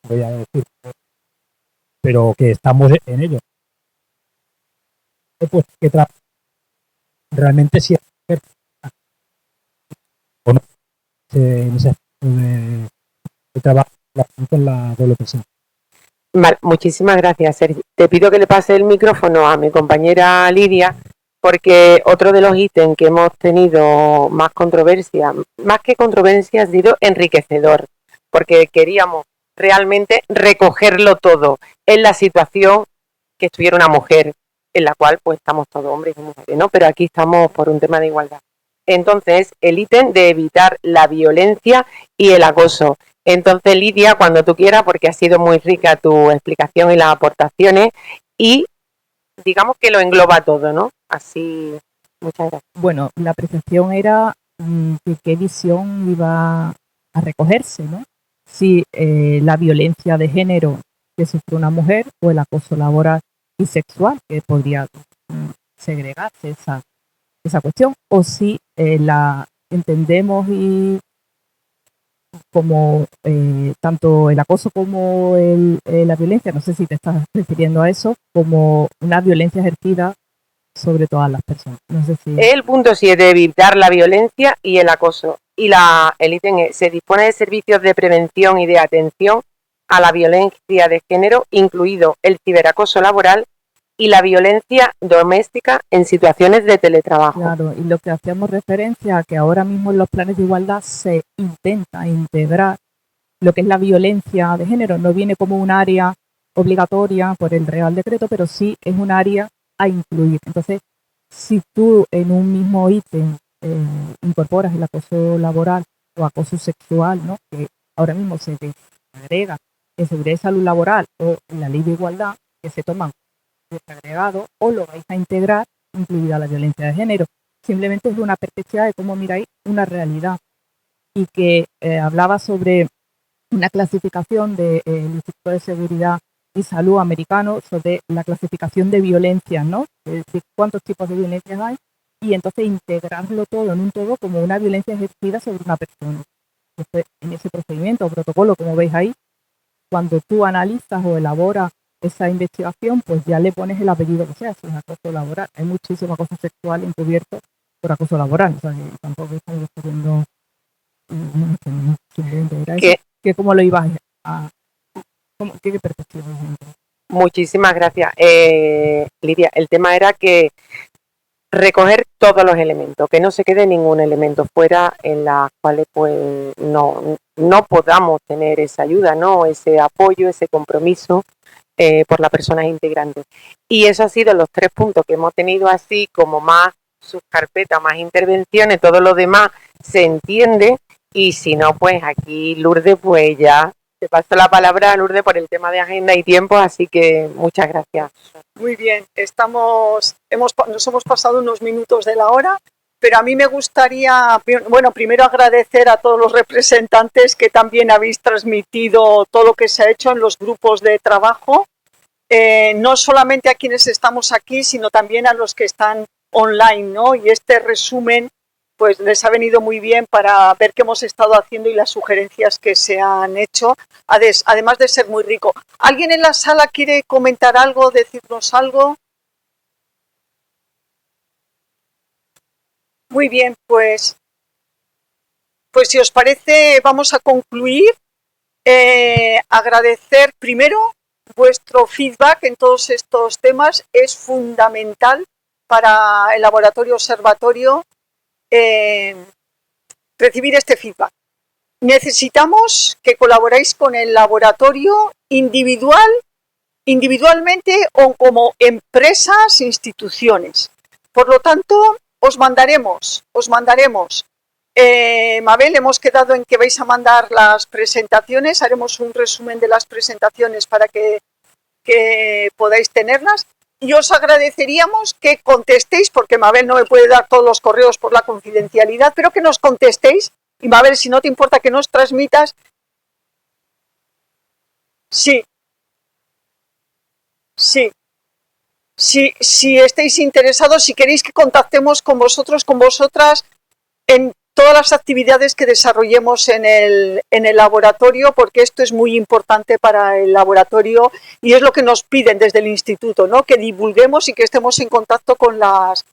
voy a decir, pero que estamos en ello. Pues que realmente si es o no en ese aspecto de trabajo con la doble presencia. Vale, muchísimas gracias, Sergio. Te pido que le pase el micrófono a mi compañera Lidia, porque otro de los ítems que hemos tenido más controversia, más que controversia, ha sido enriquecedor, porque queríamos realmente recogerlo todo en la situación que estuviera una mujer, en la cual pues estamos todos hombres y mujeres, ¿no? Pero aquí estamos por un tema de igualdad. Entonces, el ítem de evitar la violencia y el acoso. Entonces, Lidia, cuando tú quieras, porque ha sido muy rica tu explicación y las aportaciones, y digamos que lo engloba todo, ¿no? Así, muchas gracias. Bueno, la apreciación era qué visión iba a recogerse, ¿no? Si la violencia de género que sufre una mujer o el acoso laboral y sexual, que podría segregarse esa cuestión, o si la entendemos y como tanto el acoso como la violencia, no sé si te estás refiriendo a eso, como una violencia ejercida sobre todas las personas. No sé si... El punto 7, evitar la violencia y el acoso. Y el ítem es, se dispone de servicios de prevención y de atención a la violencia de género, incluido el ciberacoso laboral y la violencia doméstica en situaciones de teletrabajo. Claro, y lo que hacíamos referencia a que ahora mismo en los planes de igualdad se intenta integrar lo que es la violencia de género. No viene como un área obligatoria por el Real Decreto, pero sí es un área a incluir. Entonces, si tú en un mismo ítem incorporas el acoso laboral o acoso sexual, ¿no? Que ahora mismo se desagrega en seguridad y salud laboral o en la ley de igualdad, que se toman desagregado, o lo vais a integrar, incluida la violencia de género. Simplemente es una perspectiva de cómo miráis una realidad. Y que hablaba sobre una clasificación del Instituto de Seguridad y Salud americano sobre la clasificación de violencias, ¿no? Es decir, cuántos tipos de violencias hay, y entonces integrarlo todo en un todo como una violencia ejercida sobre una persona. Entonces, en ese procedimiento o protocolo, como veis ahí, cuando tú analizas o elaboras esa investigación, pues ya le pones el apellido que sea, si es acoso laboral. Hay muchísimo acoso sexual encubierto por acoso laboral, o sea que tampoco estamos descubriendo simplemente era eso, que cómo lo ibas a... ¿Qué perspectiva? Muchísimas gracias, Lidia. El tema era que recoger todos los elementos, que no se quede ningún elemento fuera en las cuales pues no podamos tener esa ayuda, ¿no? Ese apoyo, ese compromiso por las personas integrantes. Y eso ha sido los 3 puntos que hemos tenido así como más sus carpetas, más intervenciones, todo lo demás se entiende. Y si no, pues aquí Lourdes, pues ya te paso la palabra a Lourdes por el tema de agenda y tiempo, así que muchas gracias. Muy bien, nos hemos pasado unos minutos de la hora, pero a mí me gustaría, bueno, primero agradecer a todos los representantes que también habéis transmitido todo lo que se ha hecho en los grupos de trabajo, no solamente a quienes estamos aquí, sino también a los que están online, ¿no? Y este resumen pues les ha venido muy bien para ver qué hemos estado haciendo y las sugerencias que se han hecho, además de ser muy rico. ¿Alguien en la sala quiere comentar algo, decirnos algo? Muy bien, pues si os parece vamos a concluir. Agradecer primero vuestro feedback en todos estos temas, es fundamental para el Laboratorio Observatorio recibir este feedback. Necesitamos que colaboréis con el laboratorio individualmente o como empresas, instituciones. Por lo tanto, os mandaremos. Mabel, hemos quedado en que vais a mandar las presentaciones, haremos un resumen de las presentaciones para que podáis tenerlas. Y os agradeceríamos que contestéis, porque Mabel no me puede dar todos los correos por la confidencialidad, pero que nos contestéis. Y Mabel, si no te importa que nos transmitas. Sí. Si estáis interesados, si queréis que contactemos con vosotros, con vosotras, en todas las actividades que desarrollemos en el laboratorio, porque esto es muy importante para el laboratorio y es lo que nos piden desde el instituto, ¿no? Que divulguemos y que estemos en contacto con las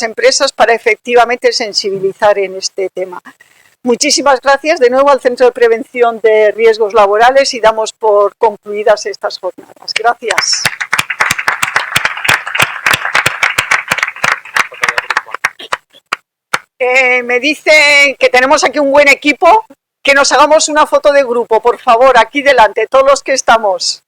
empresas para efectivamente sensibilizar en este tema. Muchísimas gracias de nuevo al Centro de Prevención de Riesgos Laborales y damos por concluidas estas jornadas. Gracias. Me dicen que tenemos aquí un buen equipo, que nos hagamos una foto de grupo, por favor, aquí delante, todos los que estamos.